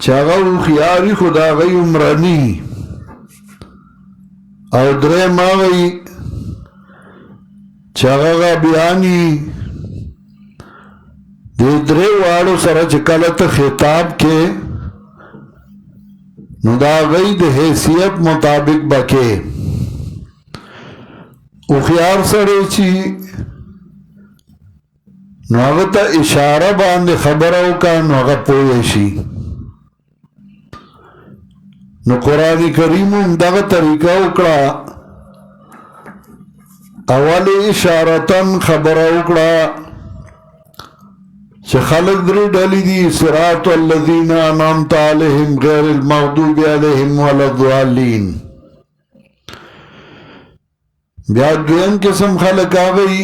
چاگو خیاری خدا غی عمرانی او درم آغی چاگا بیانی دی درے وارو سره چکلت خطاب کے نو دا غی د حیثیت مطابق بکے او خیار سره چی نو هغه ته اشاره باندې خبره وکړه نو هغه پوه شي نو قرآن کریم هم دغه طریقه وکړه اول اشارتن خبره وکړه چې خلق درې ډلې دي صراط الذین انعمت علیهم غیر المغضوب علیهم ولا الضالین بیا دویم قسم خلق آگئی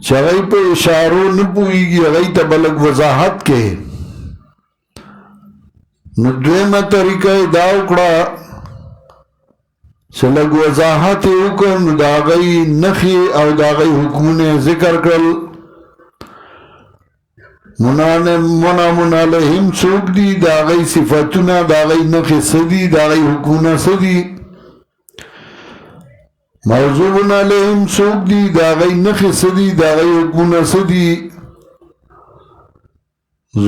چې هغوی په اشارو نه پوهېږي هغوی ته به لږ وضاحت کې نو دویمه طریقه یې دا وکړه چې لږ وضاحت یې وکړ نو د هغوی نښې او د هغوی حکمونه ذکر کړل منعم علیهم څوک دي د هغوی صفتونه د هغوی نښې څه دي د هغوی حکمونه څه دي موضوب علیهم څوک دي د هغوی نښې څه دي د هغوی حکمونه څه دي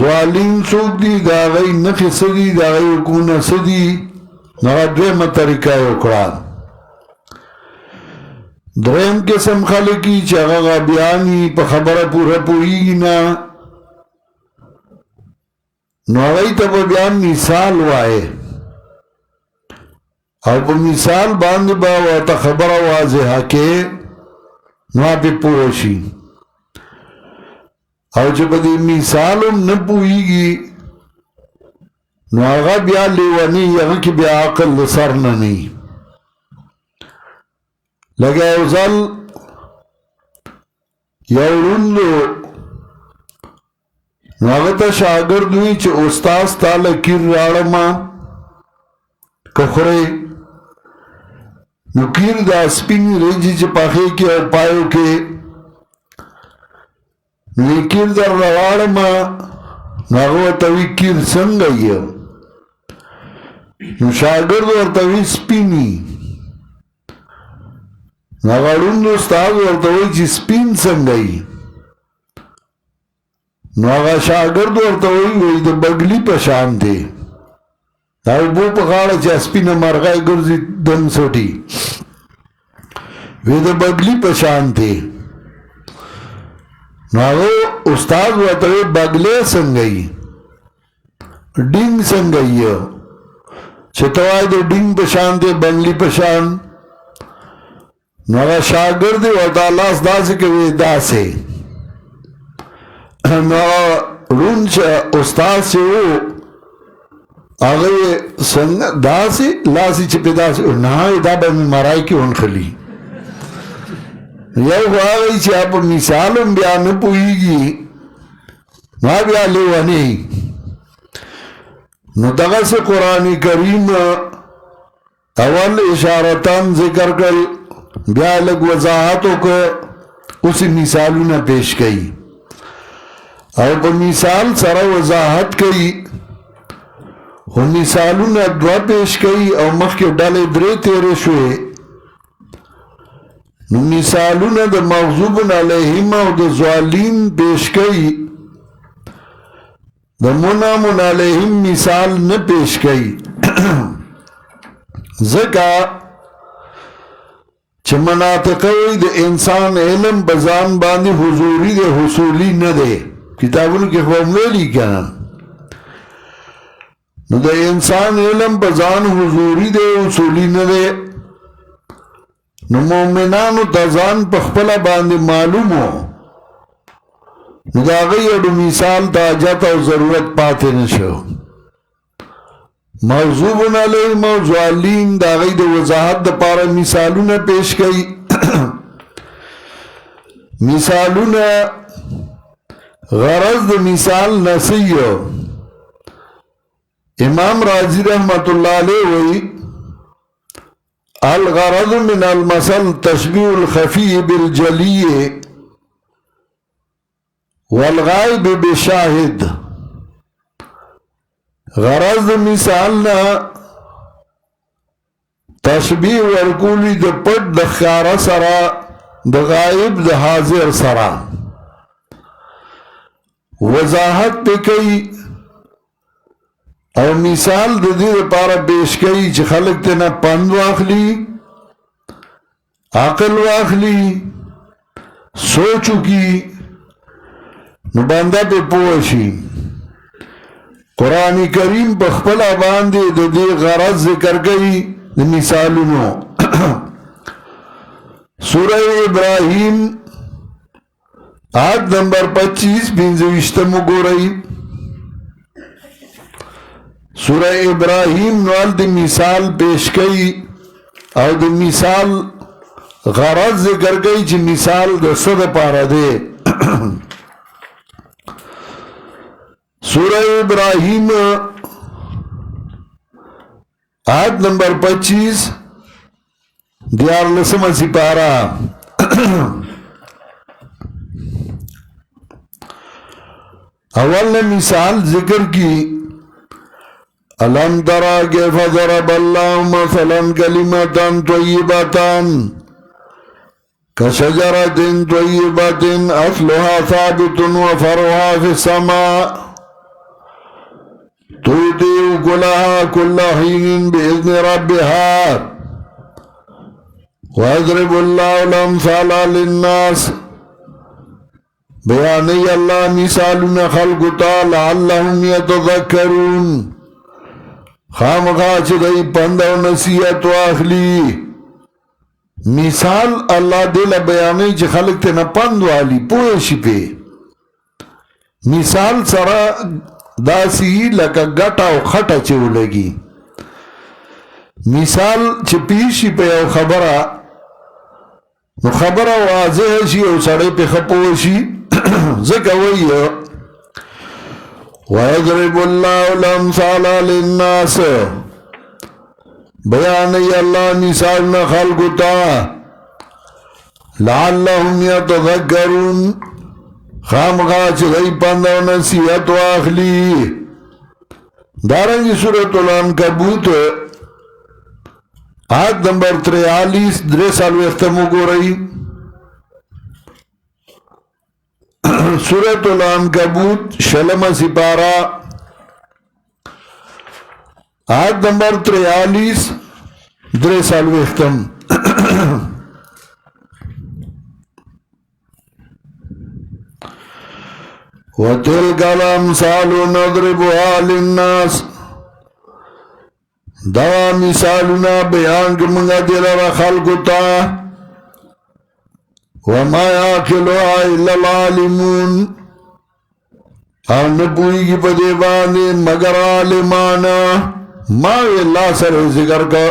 ظالم څوک دي د هغوی نښې څه دي د هغوی حکمونه څه دي هغه دویمه طریقه یې وکړه دریم قسم خلک دي چې هغه غابیان په خبره پوره پوهېږي نه نو هغوی ته به بیا مثال وایې او په مثال باندې به ورته خبره واضحه کې نو پې پوه شي او چې په دې مثال هم نه پوهېږي نو هغه بیا لیوني هغه کې بیا عقل د سر نه نه لکه یو ځل یو ړوند نو هغه ته شاګرد وي چې استاد ستا لکیر راوړمه که خورې نو کیر دا سپین ریجی چې پخې کې او پایو کې نو کیر در راوړمه نو هغه ورته وي کیر څنګه یې نو شاګرد ورته وي سپینی نو هغه ړوند استاد ورته وایي چې سپین څنګه یې نو هغه شاګرد ورته وایي د بګلي په شان دی دا اوبو په غاړه چې سپینه مرغۍ ګرځي دم سټي وی د بګلي په شان دی نو هغه استاد ورته وایي بګلې څنګه یې ډینګ څنګه یې چې ته وایې د ډینګ په شان دی بنګلي په شان نو هغه شاګرد ورته لاس داسې کوي داسې نو ړوند چې استاد چې و هغه څنګه داسې لاسې چې پې داسې نه دا به مې مرای کې ونښلي یو خو هغه چې په مثال هم بیا نه پوهېږي نو بیا لیونی نو دغسې قرآن کریم اول اشارتان ذکر کړ بیا لږ وضاحت وکړه اوسې مثالونه پیش کوي او په مثال سره وضاحت کوي خو مثالونه دوه پیش کوي او مخکې ډلې درې تېرې شوې نو مثالونه د مغضوب علیهم او د ظالم پیش کوي د منعم علیهم مثال نه پیش کوي ځکه چې مناطق د انسان علم په ځان باندې حضوري دی حصولي نه دی کتابونو کې خو هم ویلي که نه نو د انسان علم په ځان حضوري دی حصولي نه دی نو مؤمنانو ته ځان په خپله باندې معلوم و نو د هغوی اډو مثال ته حاجت او ضرورت پاتې نه شو موضوب علیهم او ظالم د هغوی د وضاحت دپاره مثالونه پیش کوي مثالونه غرض د مثال نسیو امام رازی رحمت اللہ علیہ وی الغرض من المثل تشبیح الخفی بالجلی والغائب بشاہد غرض مثال نه تشبیه ورکولی د پټ د ښکاره سره د غائب د حاضر سره وضاحت پې کوي او مثال د دې لپاره پیش کوي چې خلک ترنه پند واخلي عقل واخلي سوچ وکړي نو بنده پې پوه شي قرآن کریم په خپله باندې د دې غرض ذکر کوي د مثالونو سورہ ابراہیم آیت نمبر 25 گورئی سورہ ابراہیم نوال دی مثال پیش کئی او دی مثال غرض ذکر کئی چی مثال دا صد پارا دے سورہ ابراہیم آیت نمبر 25 دیار لسمہ سپارہ اول نے مثال ذکر کی الم ترى كيف ضرب الله مثلا كلمة طيبة كشجرة طيبة أصلها ثابت وفرعها في السماء تؤتي أكلها كل حين بإذن ربها ويضرب الله الأمثال للناس بیانی اللہ مثالنا خلقتا لعلهم يتذکرون خامخا چه دی پند و نصیحت و اخلی مثال اللہ دل بیانی چه خلق تینا پند والی پوشی پی مثال سرا داسی لکا گٹا و خٹا چه لگی مثال چه پیشی پی او خبره نو خبره واضح شي او سړی په خپو شي ځکه وایي ويضرب الله الامثال للناس بیان الله مثالنا خلقو ته لعلهم يتذكرون خامخا چې دوی پند او نصیحت واخلي دارنګه سورۃ العنکبوت آیت نمبر 43 43 گورئی سورۃ العنکبوت شلم سپارہ آیت نمبر 43 43 وَتِلْكَ الْأَمْثَالُ نَضْرِبُهَا لِلنَّاسِ دا مثالنا بیان کمنگا دلر خلقو تا وما یاکلوها الا العالمون او نپوئی کی پدیبانے مگر عالمانا ماوی اللہ سر ذکر کا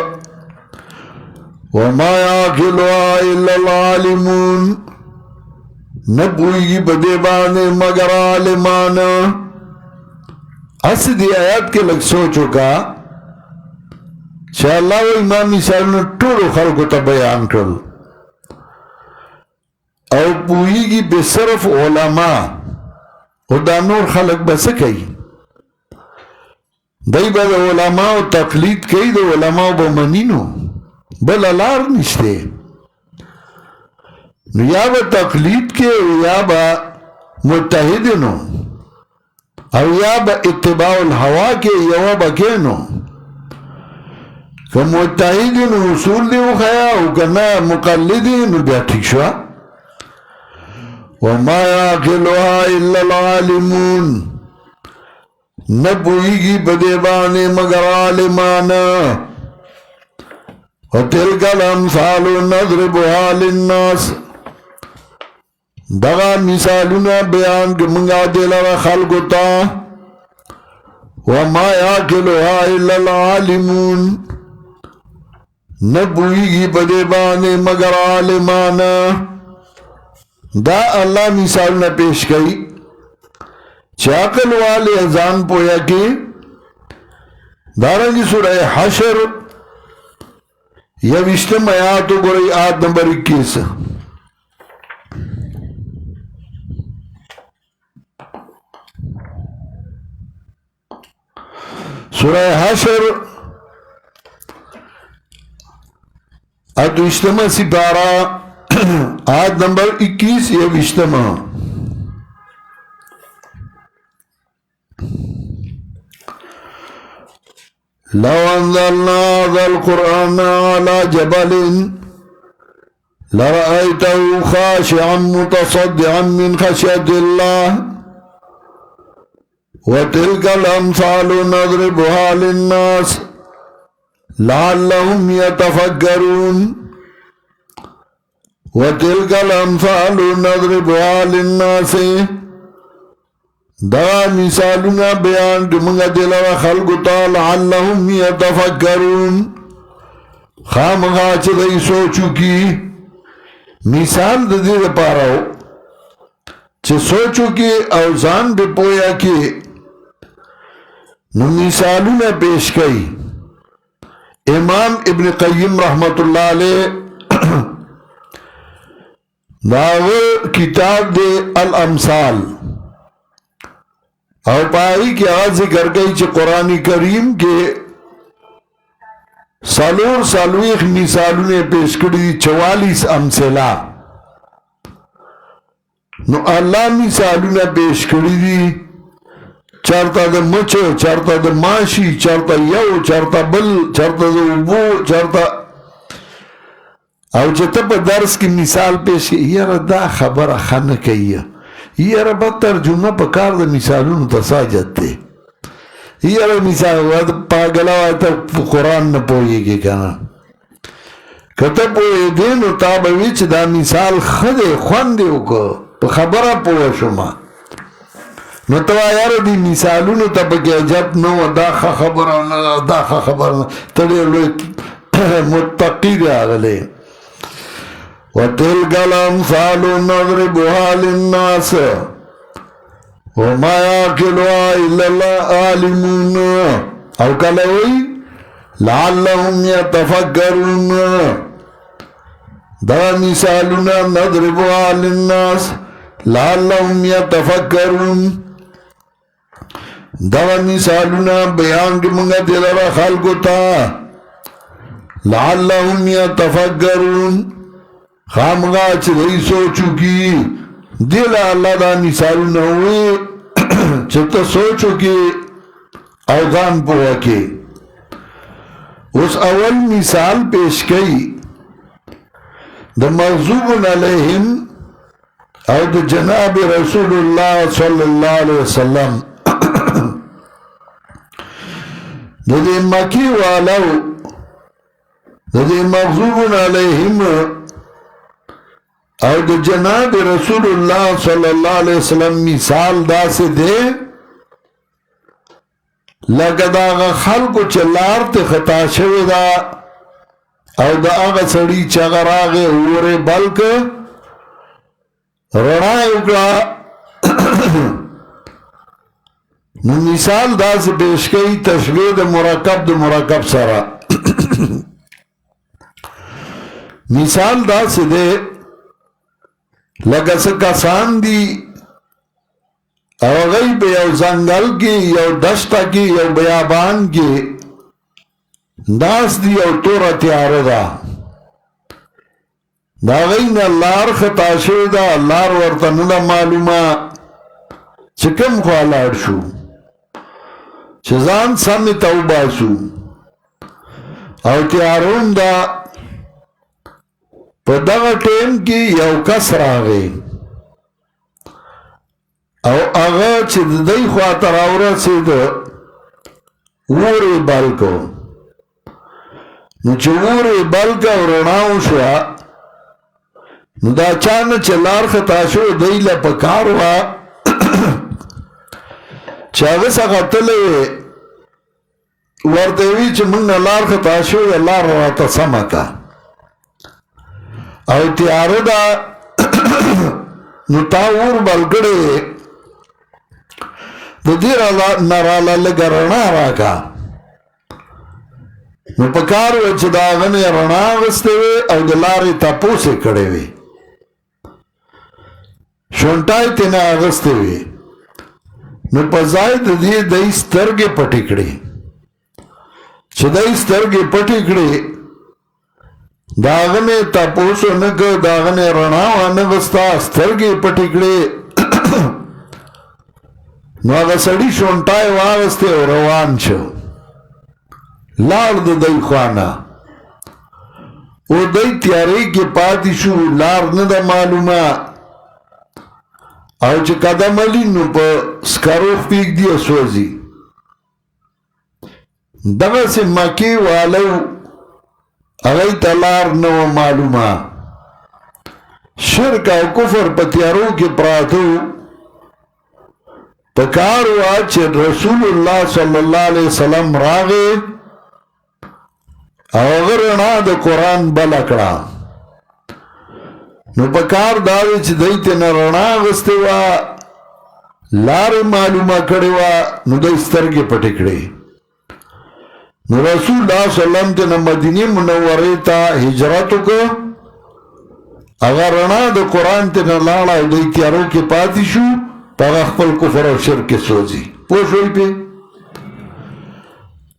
وما یاکلوها الا العالمون نپوئی کی پدیبانے مگر عالمانا اسی دی آیات کے لگ سوچو کا چه اللہ و امام مثالنا طولو خلقو تا بیان کرل او پوئیگی بے صرف علماء او دا نور خلق بسکی دی با دا علماء تقلید کئی دا علماء با منینو بل الار نشتے یا با تقلید کے یا با متحدنو او یا با اتباع الہوا کے یوا با کینو که متحدین اصول دیو خیا او کنا مقلدین بیا ٹھیک شوا وما یاکلوها الا العالمون نپوئیگی بدیبانے مگر عالمانا وتلک الامثال نضربها للناس دغا مثالنا بیان کمنگا دلر خلقتا وما یاکلوها الا العالمون نبوئیگی بدیبانے مگر عالمانا دا اللہ مثال نہ پیش کئی چاقل والے ازان پویا کی دارنگی سورہ حشر یوشتم آیاتو گرئی آیت نمبر 21 سورہ حشر اتوشتما سپارہ آیت نمبر 21 یوشتما لو انزلنا هذا القرآن على جبل لرأيته خاشعا متصدعا من خشية الله وتلك الأمثال نضربها للناس لعلهم يتفكرون وتلك الأمثال نضربها للناس دا مثالنا بیان دمگا دلوا خلقتا لعلهم يتفكرون خامخا چه دی سوچو کی مثال دا دیر پاراو چه سوچو کی او ځان بے پویا کی نو مثالنا پیش کئی امام ابن قیم رحمت اللہ علیہ داغ کتاب دے الامثال اور پائی کی آج ذکر گئی چھ قرآن کریم کے سالویخ مثالوں نے پیش کری 44 امثلہ نو اللہ مثالوں نے پیش کری دی چرتا دا مچو چرتا دا ماشی چرتا یو چرتا بل چرتا دا ابو چرتا او چه تب درس کی مثال پیش کی یار دا خبر خانه کئی یار با ترجمه پا کار دا مثالون تساجت تے یار مثال پاگلا تا قرآن نا پوئی گی کنا کتا پوئی دینو تابویچ دا مثال خد خوندیو کو پا خبر پوئی شما نو توا یار دی مثالونو تا پکی عجب نو دا خبرنا دا خبرنا تڑی لوی متقی دی آگلے وَتِلْكَ الْأَمْثَالُ نَضْرِبُهَا لِلنَّاسِ وَمَا يَعْقِلُهَا إِلَّا الْعَالِمُونَ او کلوئی لَعَلَّهُمْ يَتَفَكَّرُونَ دا مثالنا نَضْرِبُهَا لِلنَّاسِ لَعَلَّهُمْ يَتَفَكَّرُونَ دا مثالنا بیان کی منگا دلرا خلقتا لَعَلَّهُمْ يَتَفَكَّرُونَ خامغا چلی سوچو کی دل اللہ دا مثالو نوے چھتا سوچو کی اوغان پوا کے اس اول مثال پیش کئی دا مغضوب علیہم او دا جناب رسول اللہ صلی اللہ علیہ وسلم دا دے مکی والو دا دے مغضوب علیہم او دا جناب رسول اللہ صلی اللہ علیہ وسلم مثال دا سے دے لگا دا آغا خلقو چلار تے خطا شوی دا او دا آغا سڑی چغر آغے اوڑے بلک رڑائے اکڑا مثال دا سے پیش کئی تشبیہ دا مرکب سرا مثال دا سے دے لگا سکسان دی او غی پہ یو زنگل کی یو دشتا کی یو بیابان کی ناس دی یو تورا تیارو دا دا غی نا لار خطاشو دا لار ورطن دا معلومہ چکم خوالار شو چزان سمی توباسو او تیارون دا پا دغا ٹیم کی یو کس راغی او اغا چی دی خواتر آورا سی دا ووری بلکو نو چی ووری بلکا ورناو شوا نو دا چانا چی لار خطاشو دی لپکاروا چی اغا سا قتلے ورطوی چی منگا لار خطاشو یا لار راتا سمکا او تیارو دا نو تاور بلگڑے دو دیر نرالا لگا رنا راکا نو پکارو چی دا غنی رنا غستے وے او دلاری تاپو سے کڑے وے شونٹائی تینا غستے وے نو پزائی دی دی سترگے پٹکڑے چې دای سترګې پټې کړې د هغه نه تپوس ونه کړ د هغه نه رڼا ونه غوښته سترګې پټې کړې نو هغه سړي شونټای واغستې او روان شو لاړ د دی خوانا او دی تیارې کې پاتې شو لار نه ده معلومه او چې قدم علی نو په سکرو پرېږدي او سوځي دغسې مکې والو هغوی ته لار نه وه معلومه شرک او کفر په تیارو کې پراته په کار وه چې رسول الله صلی الله علیه وسلم راغی او هغه رڼا د قرآن بله کړه نو په کار دا دی چې دوی ترنه رڼا اخیستې وه لارې معلومه کړې وه نو دوی سترګې پټې کړې نو رسول الله صلی الله علیه وسلم ترنه مدینې منورې ته هجرت وکړ هغه رڼا د قرآن ترنه لاړه او دوی تیارو کې پاتې شو په هغه خپل کفر او شرک کې سوځي پوه شوئ پې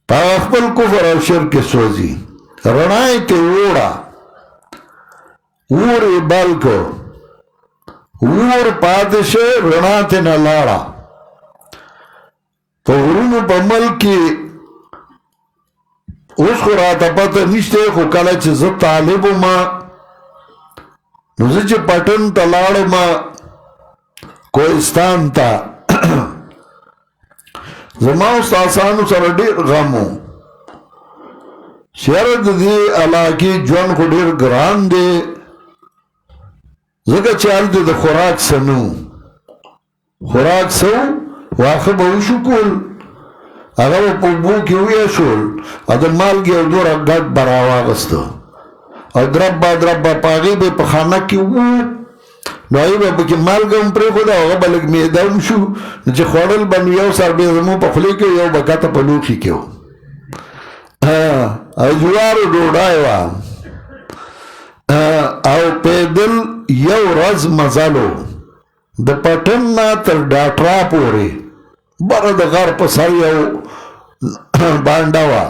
په هغه خپل کفر او شرک کې سوځي رڼا یې ترې وړه اور یې بل کړ اور پاتې شو رڼا ترنه لاړه په غرونو په ملک کې اوس خو راته پته نشته خو کله چې زه طالب وم نو زه چې پټن ته لاړم کوهستان ته زما استادانو سره ډېر غم و چېرې د دې علاقې ژوند خو ډېر ګران دی ځکه چې هلته د خوراک څه نه و خوراک څه و واښه به وشو کول هغه به په اوبو کې ویشول او د مالګې او دوره ګډ به راواغسته او دربه په هغې به په خانه کې وو نو هغې به پکې مالګه هم پرېښوده هغه به لږ معده هم شو نو چې خوړل به نو یو سر بیا زموږ په خولې کې یو به کته په لوښي کې و او جوارو ډوډۍ وه او پیدل یو ورځ مزل و د پټن نه تر ډاټرا پورې بره د غر په سر یو بانډه وه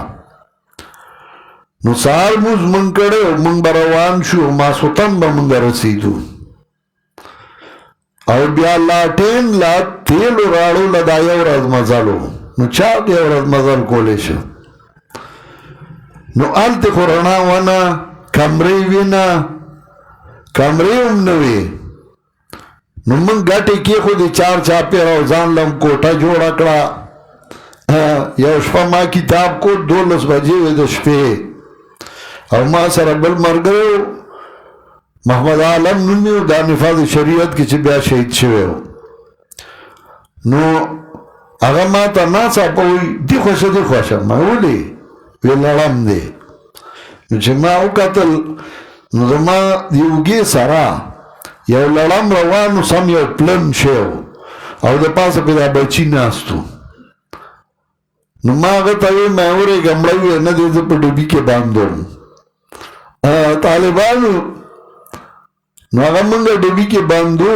نو سهار مونځ مونږ کړی او مونږ به روان شو ماسخوتن به مونږ رسېدو او بیا لاټین لا تیلو راړو له دا یو ورځ مزل و نو چا یو ورځ مزل کولی شو نو هلته خو رڼا ونه کمرې وي نه کمرې هم نه وې نو مونږ ګټې کېښودې چار چاپېره او ځان له کوټه جوړه کړه یو شپه ما کتاب کو 12 بجې وې د شپې او ما سره بل ملګری و محمد عالم نوم یې دا نفاذ شریعت کې چې بیا شهید شوی و نو هغه ما ته ناڅاپه وایي دې خوښه دې خوښه ما ولې وی لړم دی نو چې ما وکتل نو زما د اوږې سره یو لړم روان و سم یو پلن شی او د پاسه پې دا بچي ناست و نو ما هغه ته ویې ما ورېږه مړه ویې نه دی زه په ډبي کې باندوم طالبانو نو هغه مونږ ډبي کې باندو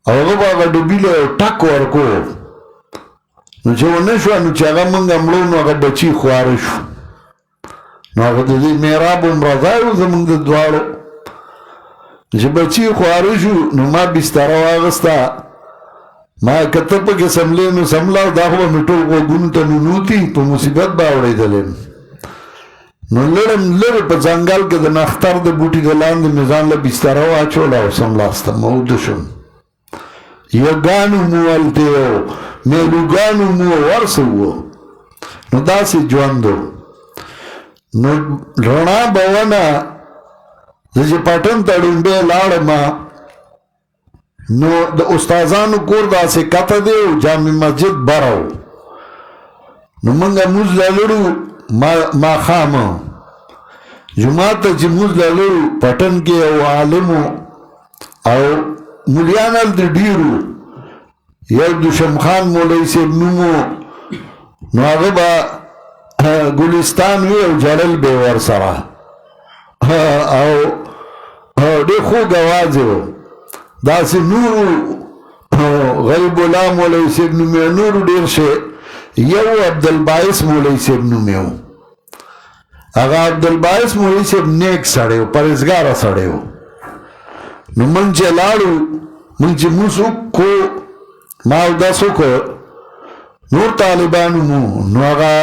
او هغه به هغه ډبي له یو ټک ورکو نو چې ونه شوه نو چې هغه مونږ مړو نو هغه بچي خواره شو نو هغه د دې محراب عمره ځای و زمونږ د دواړو چې بچي خواره شو نو ما بستره واغسته ما کته پکې سملې نو سملاو دا خو به مې ټول غوږونو ته ننوتي په مصیبت به اورېدلم نو لړم لرې په ځنګل کې د نختر د بوټي د لاندې مې ځان له بستره واچوله او سملاستم او وده شم یګانو مو هلته و میلوګانو مو ورسه وو نو داسې ژوند و نو رڼا به ونه زه چې پټن ته ډومبې لاړم نو د استادانو کور داسې کته دی او جامع مسجد بره و نو موږ مونځ له لړو ماښام جومات ته چې مونځ له لړو پټن کې یو عالم او مولیان هلته ډېرو یو دوشم خان مولوي صاحب نوم و نو هغه به ګلستان وي او جړل به یې ورسره او ډېر خوږ اواز یې و داسې نورو غریب الله مولوي صاحب نوم یې نورو ډېر شی یو عبدالباعث مولوي صاحب نوم یې و هغه عبدالباعث مولوي صاحب نیک سړی و پرهیزګاره سړی و نو موږ چې لاړو موږ چې مونځ وکړو ما اودس وکړ نور طالبانو مو نو هغه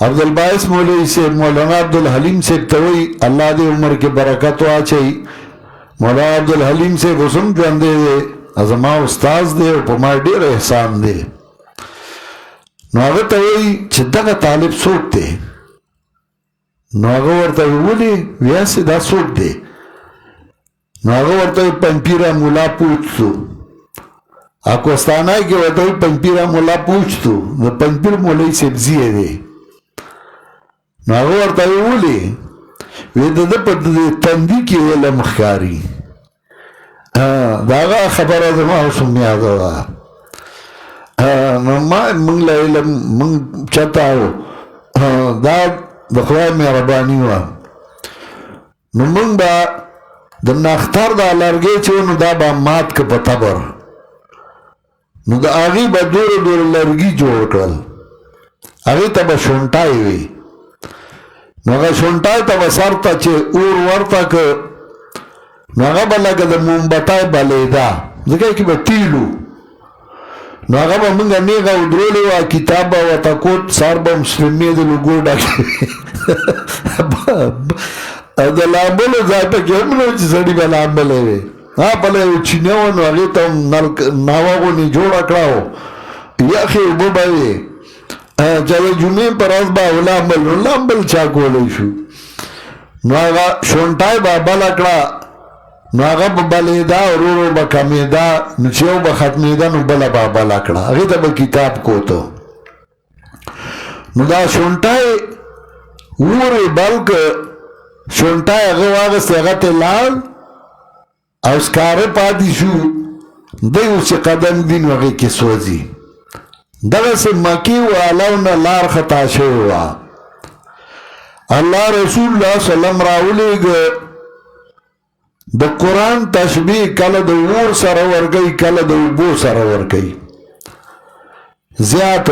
عبدالباعث مولوي صاحب مولانا عبدالحلیم صاحب ته وایي الله دې عمر کې برکت واچوي مولانا عبدالحلیم صاحب اوس هم ژوندی دی زما استاد دی او په ما ډېر احسان دی نو هغه ته وایي چې دغه طالب څوک دی نو هغه ورته ولې ویاسې دا څوک دی نو هغه ورته پنځپیره مولا پوښتو کوستانای کې ورته پنځپیره مولا پوښتو د پنځپیر مولوي صاحب زیه دی نو هغه ورته ولې وی د په تندي کې علم ښکاري دا هغه خبره زما اوس هم یاده وه نو ما موږ له علم موږ چاته دا د خدای مهرباني وه نو موږ به د نختر دا لرګی چې نو دا به مات که په تبر نو د هغې به دوره دوره لرګي جوړ کړل هغې ته به شونټای وي نو هغه شونټای ته به سر ته چې اور ورته که نو هغه به لکه د مومبتای بلیده ځکه کې به تیلو نو هغه به موږ نیغه ودرولې وه کتاب به ورته کوټ سر به مسلمې د لوګو ډکې د لامبلو ځای پکې هم نه و چې سړي به لامبلی وې پله یو چینه و نو هغې ته هم ناوه غونې جوړه کړه و یخې اوبه به وې چې د جمعې په ورځ به لامبل نو لامبل چا کولی شو نو هغه شونټای به بله کړه نو هغه به بلېده ورو ورو به کمېده نو چې یو به ختمېده نو بله به بله کړه هغې ته به کتاب کوته نو دا شونټای ورې بلکه شونټای هغه واغستې هغه ته لاړ او سکاره پاتې شو دی اوس چې قدم دي نو هغې کې سوځي دغسې مکې والو نه لار خطا شوې وه الله رسول الله سلم راولېږه د قرآن تشبیه کله د اور سره ورکوي کله د اوبو سره ورکوي زیات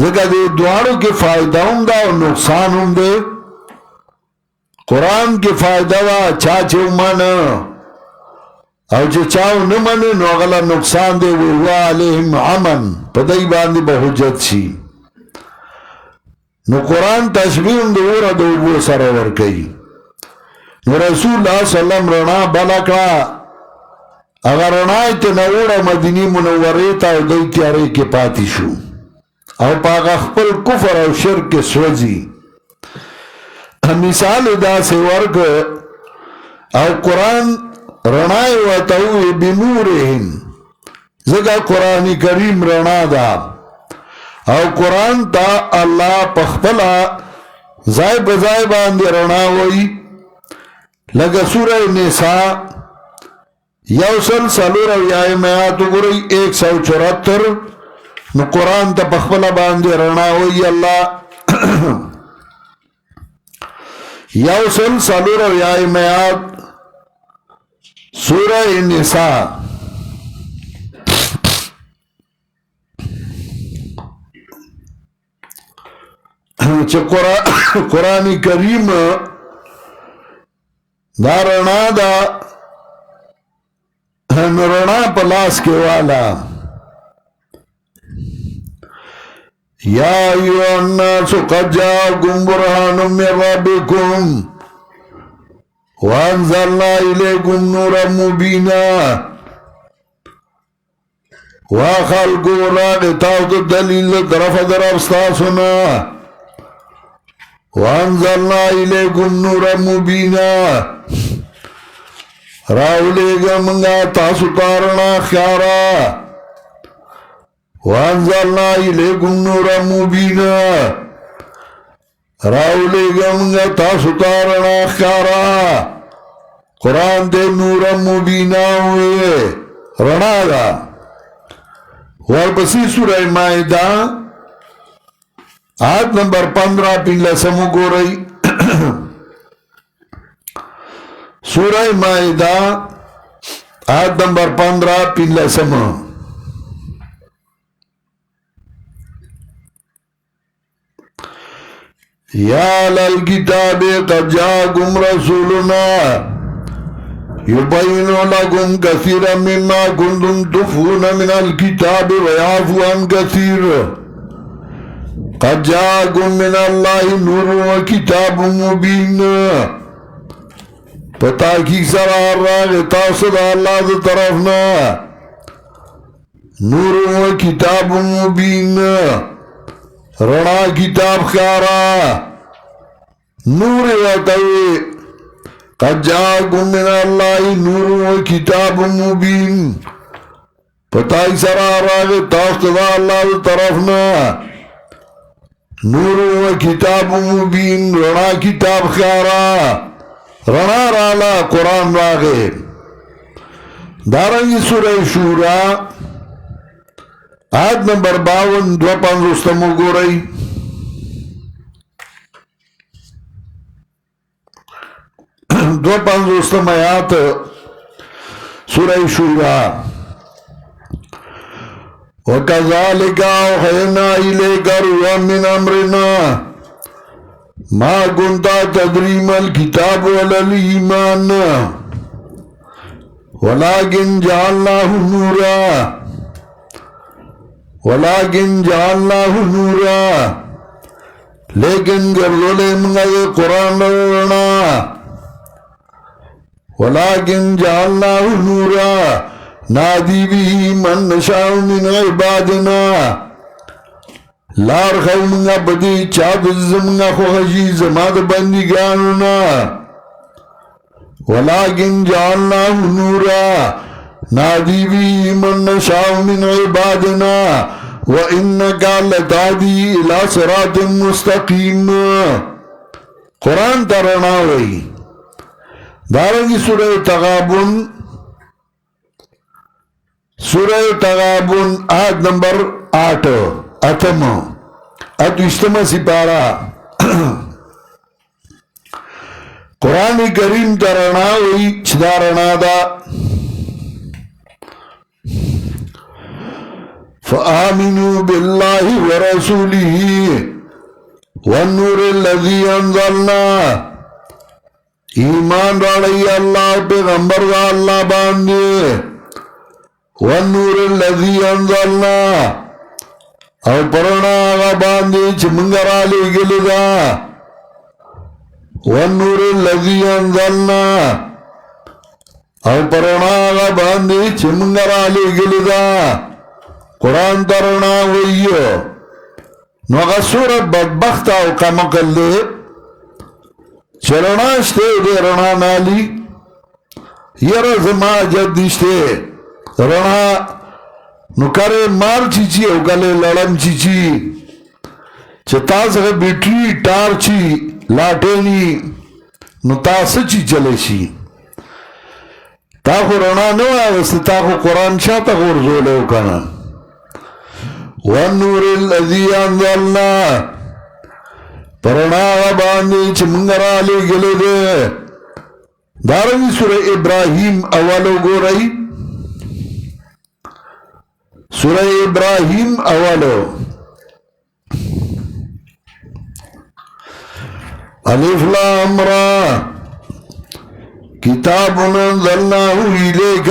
ځکه د دواړو کې فایده هم ده او نقصان هم دی قرآن کې فایده وه چا چې ومنه او چې چا ونه منه نو هغه له نقصان دی وهو علیهم عمن په دی باندې به حجت شي نو قرآن تشبیه هم د اور او د اوبو سره ورکوي نو رسول الله صلی الله علیه وسلم رڼا بله کړه هغه رڼا یې ترې نه وړه مدینې منورې ته او دی تیارې کې پاتې شو او په هغه خپل کفر او شرک کې سوځي مثال یې داسې ورکړه او قرآن رڼا یې ورته وویل بنورهم ځکه قرآن کریم رڼا ده او قرآن ته الله په خپله ځای په ځای باندې رڼا وایي لکه سوره نساء 144 آیات وګورئ 174 نو قرآن ته په خپله باندې رڼا وایي الله 144 آیات سوره نساء چې قرآن کریم دا رڼا ده نو رڼا په لاس کې والا یا ایها الناس قد جاءکم برهان من ربکم وانزلنا الیکم نورا مبینا وخلقو راغتاو دلیل طرف در افستاسونا وانزلنا الیکم نورا مبینا راولیگا منگا تاسو تارنا خیارا وانزلنا الیکم نورا مبینا راولیگا منگا تاسو تارنا خیارا قرآن دے نورا مبینا ہوئے رنا دا ورپسی سورہ مائدہ آیت نمبر 15 پنگلہ سمو گو رہی سورہ مائدہ آیت نمبر 15 پنگلہ سمو يا للكتاب قد جاءكم رسولنا يبين لكم كثيرا مما كنتم تخفون من الكتاب ويعفو عن كثير قد جاءكم من الله نور وكتاب مبين فتاكي سرار راغ تاصد الله ذا طرفنا نور وكتاب مبين رنا كتاب خارا نور وتوي قد جاءكم من الله نور وكتاب مبين فتاكي سرار راغ تاصد الله ذا طرفنا نور وكتاب مبين رنا كتاب خارا رنا رالا قرآن راغے دارنگی سورہ شورا آیت نمبر 52 250 گو رہی دو پانزوستم آیات سورہ شورا وَكَذَلِكَ أَوْحَيْنَا إِلَيْكَ رُوحًا مِّنْ أَمْرِنَا مَا كُنْتَ تَدْرِي مَا الْكِتَابُ وَلَا الْإِيمَانُ وَلَكِنْ جَعَلْنَاهُ نُورًا لیکن گردولے منگا یہ قرآن لڑنا وَلَكِنْ جَعَلْنَاهُ نُورًا نادی بھی من نشاء من عبادنا لار خو منگا بدی چاپ زمنگا خوشی زماد بندگاننا ولیکن جعلناه نورا نادی بھی من نشاء من عبادنا وإنکا لتادی الى صراط مستقیم قرآن ترنا ہوئی دارنگی سورہ تغابن سورہ تغابن آیت نمبر 8 اتوشتم سپارہ قرآن کریم ترنا ہوئی چدارنا دا فآمنوا باللہ ورسولہ والنور الذی انزلنا ایمان راڑی اللہ پیغمبر دا اللہ باندے والنور الذی انزلنا او پرنا آغا باندے چمنگرا لے گلے دا والنور الذی انزلنا او پرنا آغا باندے چمنگرا لے گلے دا قرآن ترنا ویو نو اغا سورت بدبخت او کمکل دے چرناشتے دے رنا نالی یرزما جدشتے رنا نکارے مار چیچی او گلے لڑم چیچی چه تاسه بیٹری ٹار چی لاٹینی نو تاسه چی چلے شی تاکو رنا نو آوست تاکو قرآن شا تا غرزولے کنا والنور الذی انزلنا پرنا باندی چه منگرا لے گلے دے دارنگی سورہ ابراہیم اولو گو رہی سورہ ابراہیم اولو الف لام را کتاب انزلناه الیک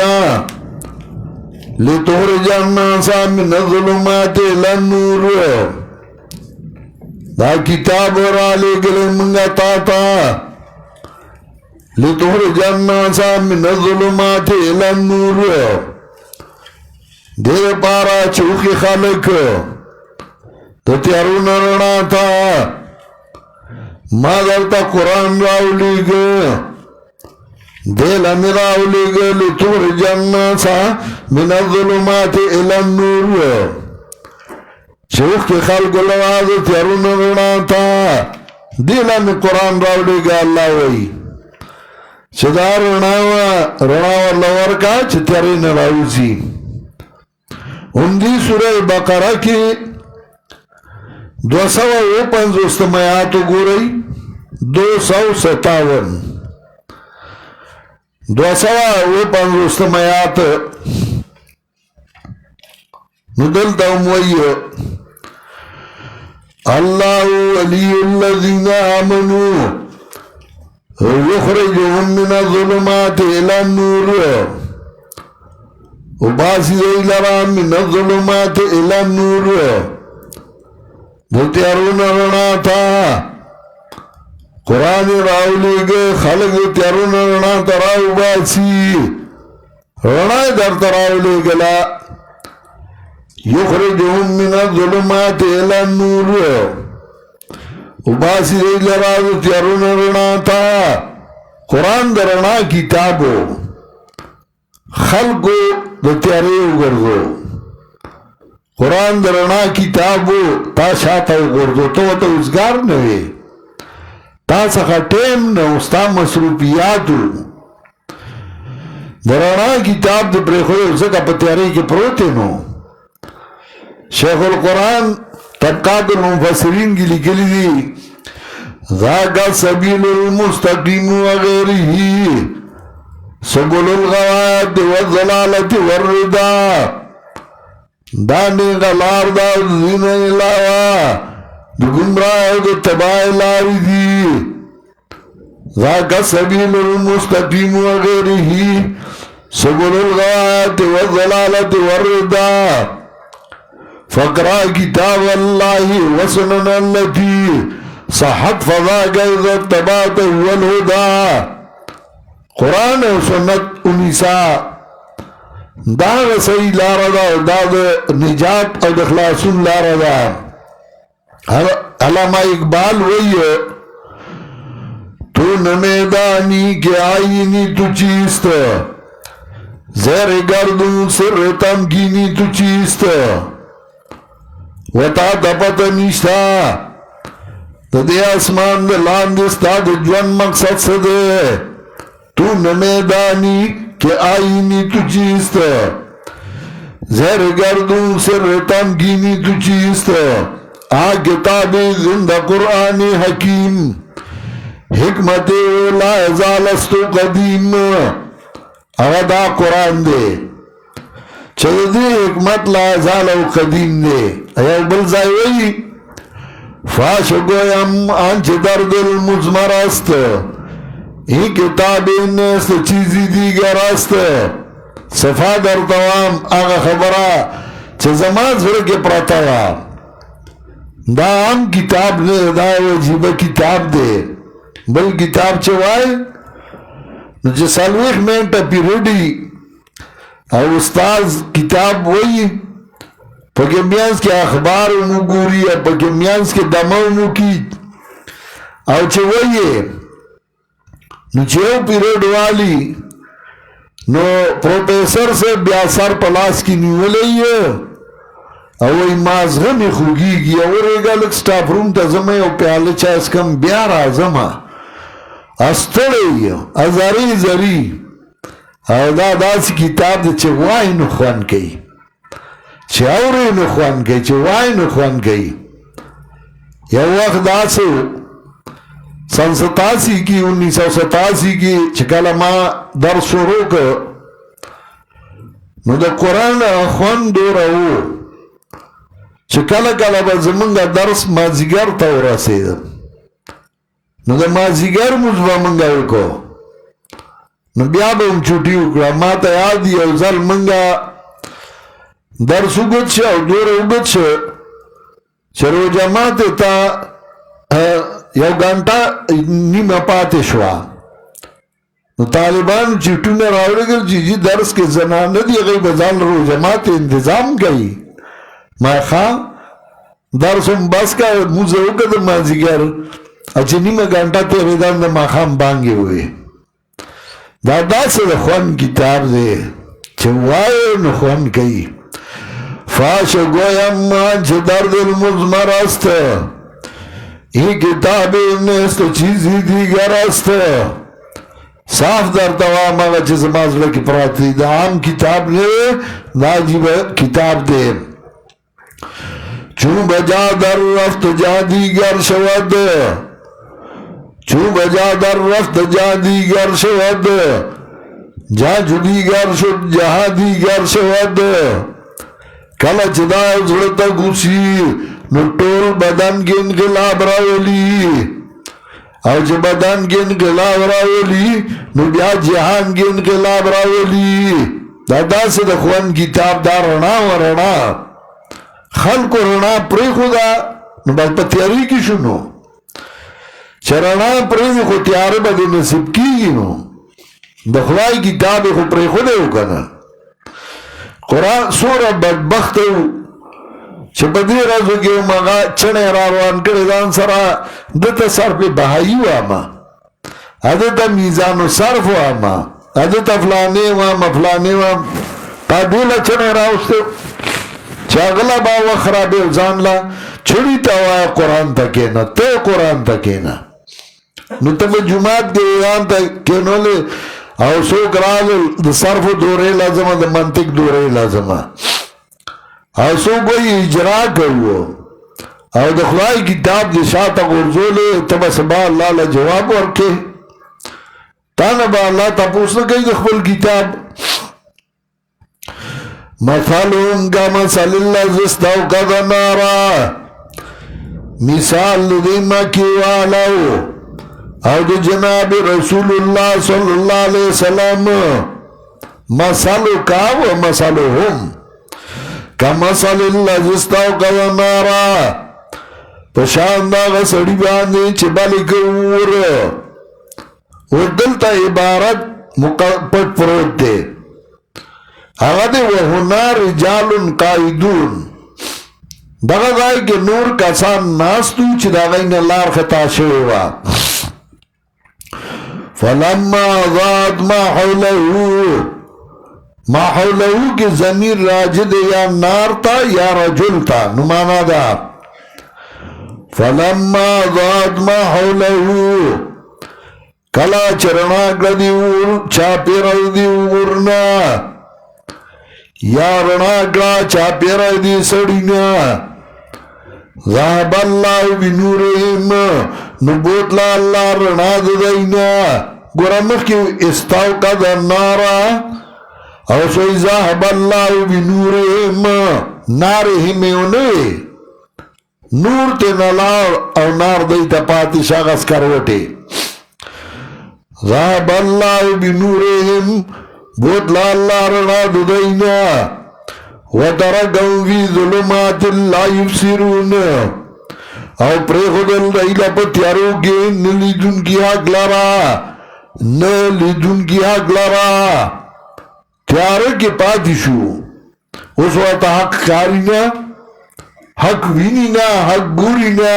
لتخرج الناس من الظلمات الى النور دا کتاب را لے گلے منگا تاتا لتخرج الناس من الظلمات الى النور دیر پارا چوکی خالق تو تیارون رنا تا ما دلتا قرآن راولی گا دل ہمی راولی گا لتخرج الناس من الظلمات الى النور چوکی خالق لواز تیارون رنا تا دل ہمی قرآن راولی گا اللہ وی چدار رناو لور کا چتیارین راوزی اندی سورہ بقرہ کی 255 آیاتو گو رہی 257 255 آیات ندلتا اموئی الله ولي الذين آمنوا يخرجهم من الظلمات إلى النور وباسي إلى من الظلمات إلى النور تیارون رنا تا قرآن راولی گے خلق تیارون رنا تراو باسی رنا در تراولی گلا یخرجهم من الظلمات الى النور وباسی لراو تیارون رنا تا قرآن در رنا کتابو خلقو در تیاریو گردو قرآن درنا کتابو تا شاته وګورځو ته اوسګار نه وي تا څخه ټیم نه اوستا مصروفیاتو درنا کتاب د پرېښودو ځکه په تیارۍ کې پروت نو شیخ القرآن طبقات المفسرین کې لیکلي دي ذاک سبیل المستقیم وغیره سبل الغوات والضلالة والرداء دانی غلار دا دین علاوہ دو گمراہ دو تباہ لاری دی ذاک سبیل المستقیم وغیرہی سبل الغوات والضلالة والرداء فقرا کتاب اللہ وسنن اللتی صحت فضاک اذا اتبعت والہدا قرآن و سنت انیسا دا صحیح لارا دا دا دا نجات او دخلاسون لارا دا علامہ اقبال وی تو نمیدانی کہ آئینی تو چیست زیر گردون سر تمکینی تو چیست و تا دپت نیشتا دا دے اسمان دا لاندستا دا جوان مقصد سدے تو نمیدانی کہ آئینی تو چیست زیر گردون سر تمکینی تو چیست آ کتاب زندہ قرآن حکیم حکمت لا ازالستو قدیم اغدا قرآن دے چل دے حکمت لا ازالو قدیم دے ایک بلزائی فاش گویم آنچ درد المزمر است این کتاب نیست چیزی دیگر است صفا در دوام آغا خبره چه زمان زرگ پرتاوا دا هم کتاب نه دا وجیب کتاب ده بل کتاب چه وای نو چه سالویخ منٹا پیریڈی او استاز کتاب وی پاکی میانس کے اخبار مو گوری پاکی میانس کے دمو مو کی او چه وی نو چیو پیریڈ والی نو پروفیسر سے بیاسار پلاس کی نیولی او ای مازغمی خوگی گی او ریگا لک سٹاف روم تا زمی او پیاله چاس کم بیارا زما استڑی ازاری زری او دا داسی کتاب دا چه وائی نخوان کئی چه اوری نخوان کئی چه وائی نخوان کئی یو وقت داسو سن 87 کی 1987 کی چکل ما در شروع که نو دا قرآن خوان دو رو چکل کل با زمانگا درس مازیگر تا و رسیدم نو دا مازیگر مجبا منگا وکو نو بیا با ام چوٹی وکڑا ما تا یادی او زل منگا درس اگت شا او دور اگت شا چرو جماعت تا یو گانٹا نیمه پاتے شوا نو طالبان چیٹون راوڑے گل جی درس کے زنانه دی غیب ازال رو جماعت انتظام گئی ما خواہ درسم بس کا موزه وکد مازیگر اچھے نیمه گانٹا تیریدان دا ما خام بانگے ہوئے دا سے دا خوان کتاب دے چوائے نو خوان کئی فاش گویم مانچ درد المزمر است این کتاب نیست چیزی دیگر است صاف در دوام آگا چیز مازلہ کی پراتی دا عام کتاب نے ناجیب کتاب دے چون بجا در رفت جا دیگر شود چون بجا در رفت جا دیگر شود جا جو دیگر شد جہا دیگر شود کل چدا زڑتا گوشی نو ټول بدن کې انقلاب راولي او چې بدن کې انقلاب راولي نو بیا جهان کې انقلاب راولي دا داسې د خوان کتاب دا رڼا ورڼا خلکو رڼا پرېښوده نو بس په تیاري کې شو نو چې رڼا پرېږدي خو تیاره به دې نصیب کېږي نو د خدای کتاب یې خو پرېښودی و که نه قرآن څومره بدبخته و چې په دې ورځو کې هماغه چڼی را روان کړی ځان سره ده ته صرف بهایي وامه ده ته میزان صرف وامه ده ته فلانې وامه فلانې وام تا ډېله چڼی راوستی چې هغله به وخرابې ځان له چړي ته وایه قرآن ته کښېنه ته قرآن ته کښېنه نو ته به جومات کې قرآن ته کښېنولې او څوک راغلل د صرفو دورې لازمه د منطق دورې لازمه او څوک وایي اجرا کوو او د خدای کتاب دې شاته غورځولې ته به سبا الله له جواب ورکړې تا نه به الله تپوس نه کوي د خپل کتاب مثلهم کمثل الذی استوقد نارا مثال دې مکې والو او د جناب رسول الله صلی الله علیه وسلم مثلو کا و مثلهم کمثل الذی استوقد نارا پشان دا غسړي باندې چې بلې ګور او دلته عبارت پټ پروت دی هغه دی وهنا رجال قائدون دغه ځای کې نور کسان ناستو چې د هغوی نه لار خطا شوې وه فلما ضاعت ما حوله کی ضمیر راجد یا نار تا یا رجل تا نمانا دا فلما ضاعت ما حوله کلا چرنا گردی چاپیر دی ورنا یا رنا گرا چاپیر دی سڑینا ذهب اللہ بنورهم نبوت لا اللہ رنا دینا گرمخ کی استوقد النارا او سوئی ذهب اللہ بنورهم نارهم اونوی نور تینا لار او نار دیتا پاتی شاغس کروٹی ذهب اللہ بنورهم بوت لا اللہ رنا دینا وَتَرَكَهُمْ فِي ظُلُمَاتٍ لَا يُبْصِرُونَ او پریخودل رئیلا پا تیارو کے نلیدن کی حق لارا نلیدن کی حق لارا تیارو کے پاتی شو اس وقت حق کارینا حق وینینا حق گورینا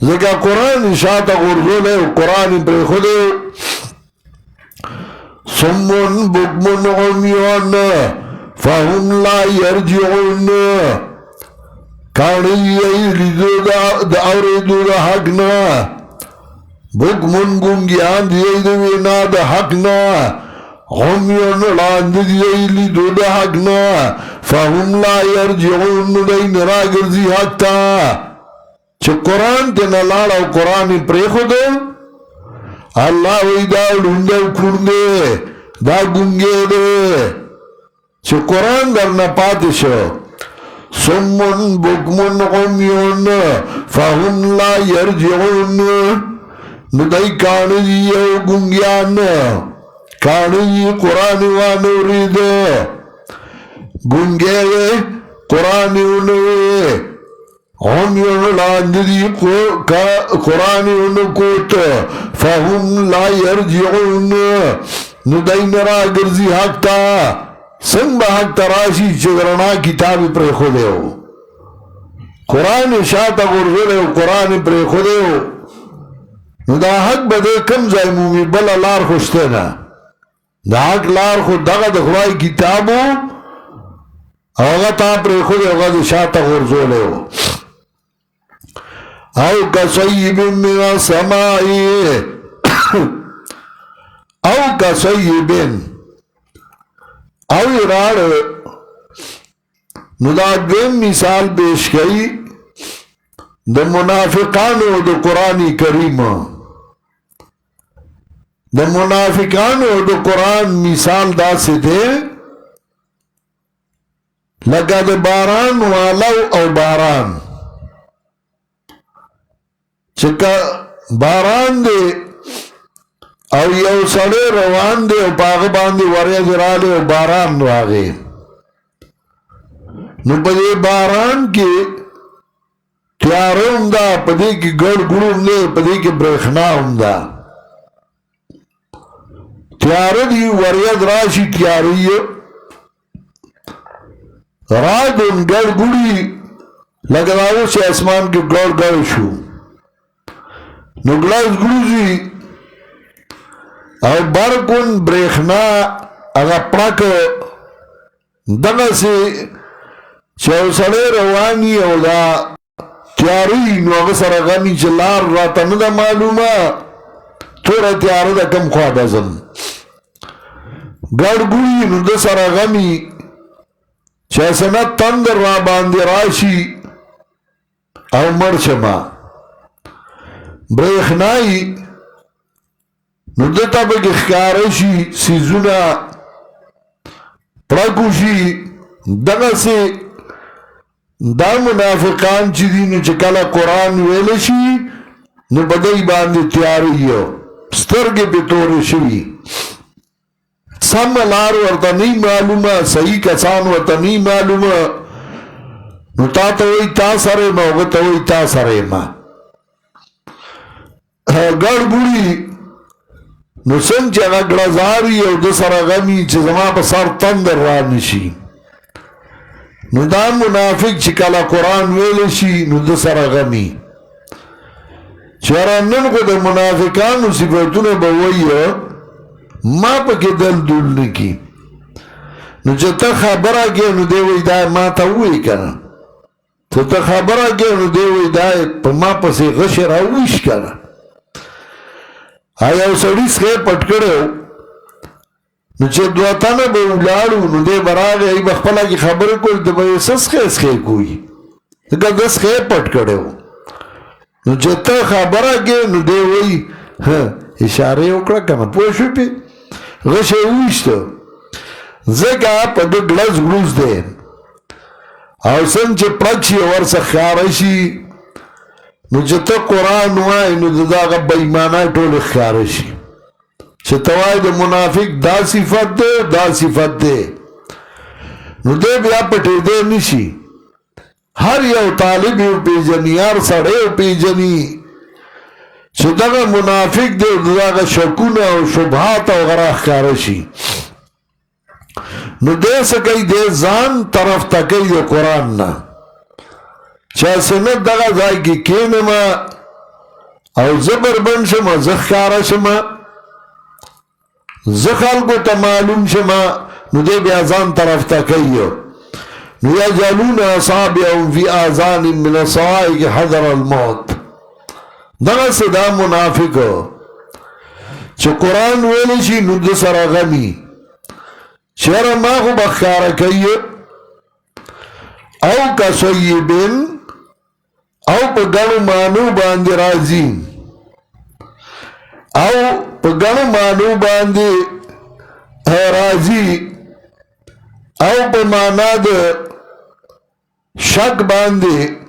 ذکا قرآن شاعتا غرزولے قرآن پریخودے سمون بکمون عمیون فهم لا يرجعون کانی لیدو دا اوریدو دا حقنا بکمون گنگیان دیدو وینا دا حقنا عمیون لاند دیدو دا حقنا فهم لا يرجعون دای نراگرزی حقتا چه قرآن تینا لالا و قرآن پریخو دو اللہ وی دا لنده و کرده دا گنگی دو چه قرآن در نپاتی شو سمون بکمون عمیون فهم لا یرجعون ندائی کانجی یو گنگیان کانجی قرآن وانورید گنگی قرآن ونوی عمیون لاندی قرآن ونکوت فهم لا یرجعون ندائی نرا گرزی حق تا سنگ با حق تراشی چگرنا کتابی پر خودے ہو قرآن شاعتا غرزولے ہو قرآن پر خودے ہو نو دا حق بدے کم زائمومی بلا لار خوشتے نا دا حق لار خود دغا دخوائی کتابو اوگا تا پر خودے اوگا دا شاعتا غرزولے ہو او کسیب من السمائی او کسیبن او اراد ندادویم مثال پیش کئی دا منافقانو دا قرآن کریم دا منافقانو دا قرآن مثال دا سے دے لکه د باران والو او باران چې باران دی او یو سړی روان دی او په هغه باندې وریځ راغلی او باران راغی نو په دې باران کې تیاره هم ده په دې کې ګډ ګوړ هم دی په دې کې برېښنا هم ده تیاره دي وریځ راشي تیاره یې راګون ګډ ګوړي لکه دا اوس چې اسمان کې ګډ ګډ شو نو ګلاس ګړوزي او برګون برېښنا هغه پړک دغسې چې یو سړی روان وي او دا تیارې نو هغه سره غمي چې لار راته نه ده معلومه توره تیاره ده کوم خوا ته ځم ګډ ګوړي نو ده سره غمي چې اسنه تندر را باندې راشي او مړ شمه برېښنایي نو ده ته پکې ښکاره شي څیزونه پړک وشي دغسې دا منافقان چې دي نو چې کله قرآن ویلی شي نو په دی باندې تیاره یو سترګې پې تورې شوي سمه لار ورته نه معلومه صحیح کسان ورته نه معلومه نو تا ته وایي تا سره یم هغه ته وایي تا سره یم ګډ ګوړي نو څنګه چې هغه ګړزاري او د سره غمي چې زما په سر تندر را نشي نو دا منافق چې کله قرآن ویلی شي نو د سره غمي چېرې نن خو د منافقانو صفتونه به وایي ما پکې دل دول نه کي نو چې ته خبره کې نو دی وایي دا ما ته ووایي که نه ته خبره کې نو دی وایي دا په ما پسې غش راویش که نه یو سړي سخی پټ کړی نو چې دوه تنه به ولاړو نو دی به راغی ای به خپله کې خبرې کولې ته به یې څه سخی کوي ځکه ده سخی پټ کړی و نو چې ته خبره کې نو دی وایي اشاره یې وکړه که نه پوه شوې پې غش یې وویشته ځکه په ده ګړز ګړوز دی او څنګه چې پړک شي ورڅخه ښکاره شي نو چې ته قرآن وایي نو د دغه بېایمانۍ ټولې ښکاره شي چې ته وایي د منافق دا صفت دی دا صفت دی نو دی بیا پټېدی نه شي هر یو طالب یې وپېژني هر سړی وپېژني چې دغه منافق دی د دغه شکونه او شبهات او غره ښکاره شي نو دی څه کوي دی ځان طرف ته کوي د قرآن نه چې اسنه دغه ځای کې کښېنم او زه بربند شم زه ښکاره شم زه خلکو ته معلوم شم نو دی بیا ځان طرف ته کوي نو یجعلون اصابعهم فی آذان من الصواعق حذر الموت دغسې دا منافق چې قرآن ویلی شي نو د سره غمي چېره ما خو به ښکاره کوي او کصیبن او په ګڼو معنو باندې راځي او په ګڼو معنو باندې راځي او په معنا د شک باندې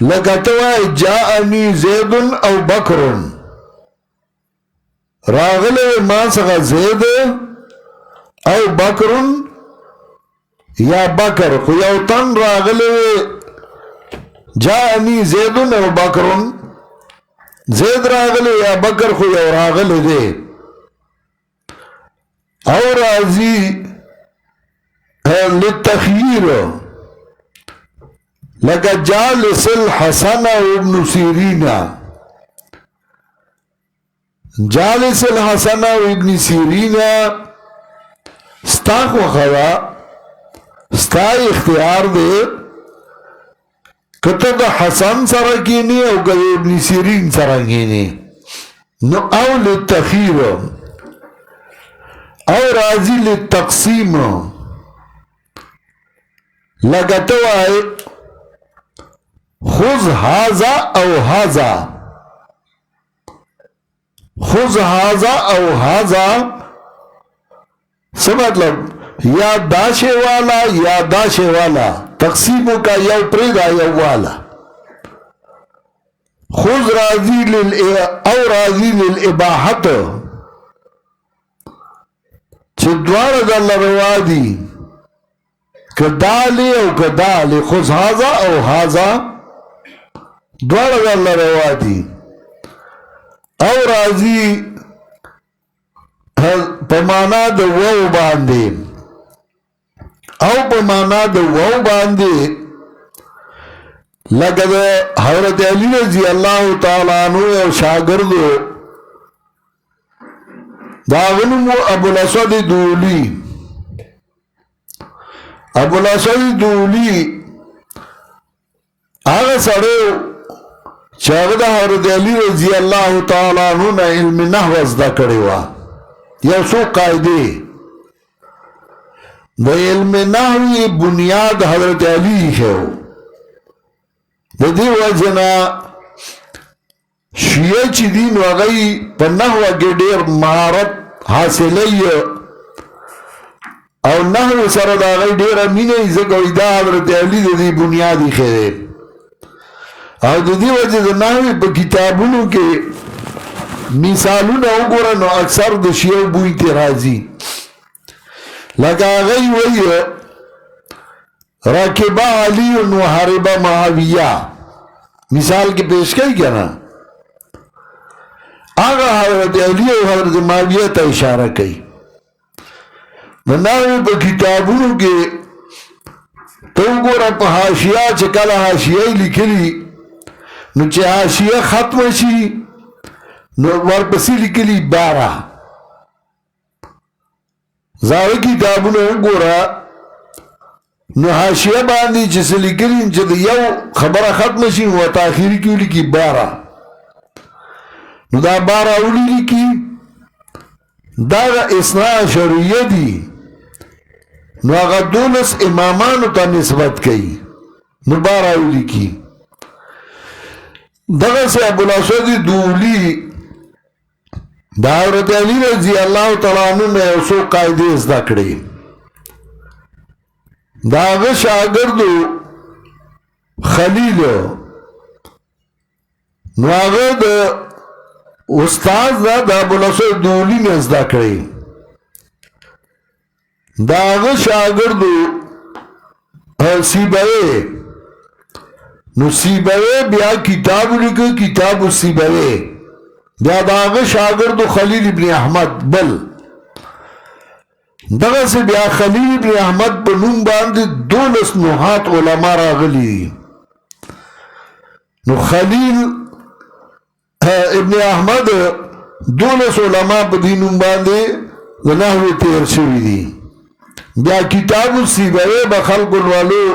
لکه ته وایې جاءني زید او بکر راغلی ما څخه زید او بکر یا بکر خو یو تن راغلی جاءني زید او بکر زید راغلی یا بکر خو یو راغلی دی او راځي للتخيير لکه جالس الحسن ابن سیرین جالس الحسن ابن سیرین ستا خوخوا ستا اختیار دے کته د حسن سره کینی او د ابن سیرین سره کینی نو او للتخيير او راضی للتقسیم لگتو آئے خذ هذا او هذا خذ هذا او هذا څه مطلب یا داشے والا یا داشے والا تقسیموں کا یو پریدا یو والا خود راضی او راضی للاباحت چه دوار دا اللہ روا دی کدالی او کدالی خود هازا او هازا دوار دا اللہ روا دی او راضی پمانا دا وو باندے او پمانا دا وو باندے لگا دا حضرت علی رضی اللہ تعالیٰ عنہ او شاگردو داغنمو ابو الاسود دولی ابو الاسود دولی آغا سڑو چاگد حضرت علی رضی اللہ تعالیٰ عنہ نا علم نحو ازدہ کڑیوا یو سو قائدے دا علم نحوی بنیاد حضرت علی ہے دا دی وجنا شیعہ چی دین وغی پا نحوہ کے دیر مہارت حاصلی او نحو سرد آغی دیر امینی زکوی دا حضرت علی دا دی بنیادی خیرے او دا دی وجہ دا نحوی پا کتابونو کے مثالون او گورنو اکثر دا شیعہ بوئی ترازی لکا آغی وی راکبہ علی و حربہ معاویہ مثال کے پیش کئی کیا نا آغا حضرت علی و حضرت معاویہ تا اشارہ کئی نناوی پا کتابونو کے تو گورا پا حاشیہ چکالا حاشیہ لکلی نو چه حاشیہ ختم شی نو ورپسی لکلی 12 زاوی کتابونو گورا نو حاشیہ باندی چیسے لکلین چه دا یو خبر ختم شی و تاخیری کیو لکی 12 نو دا 12 اولی لکی دا اثنا شریعہ دی نو اگا 12 امامانو تا نسبت کئی نو 12 اولی کی دغه سے ابو الاسود دولی دا حضرت علی رضی اللہ تعالیٰ عنہ میں اسو قائدے ازدہ کڑی دا آغا شاگردو خلیل نو آغا دا استاذ دا ابو الاسود دولی میں ازدہ کڑی دا آغا شاگردو سیبوے نو سیبوے بیا کتاب لکھو کتاب سیبوے بیا دا آغا شاگردو خلیل ابن احمد بل دغه سے بیا خلیل ابن احمد بنوم باندې 12 نوحات علماء راغلی نو خلیل ابن احمد 12 علماء په دینوم باندې نحوی تیر شوی دی بیا کتاب السیبوی بخلق الولو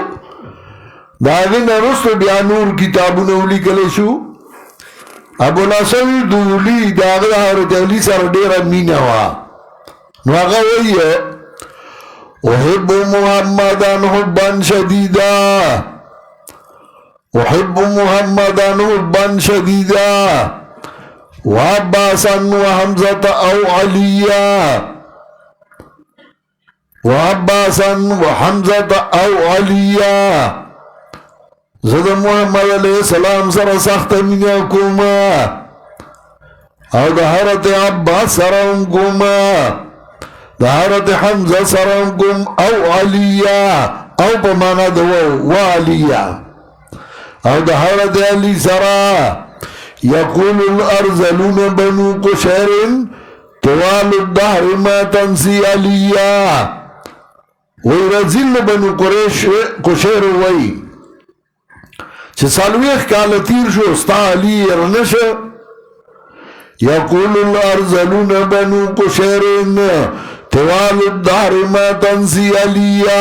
داغین رسل بیا نور کتابونو لیکل شو ابو الاسود دولی داغی حضرت علی سر دیر امین وا نو آغا وی احب محمدان حبا شدیدا احب محمدان حبا شدیدا وعباسا وحمزة او علیا وعباسا وحمزة او علیا زد محمد علیہ السلام سر سخت منیا کوما او دا حضرت عباس سرم کوما دا حضرت حمزہ سرم کوم او علیہ او پمانا دو و علیہ او دا حضرت علی سرا یقول الارزلون بنو قشیر طوال الدهر ما تنسی علیہ وی رزل بنو قشیر وی چه سالویخ کال تیر شو استا علی ارنش یقول الارزلون بنو قشیرن طوال الدهر ما تنسی علیہ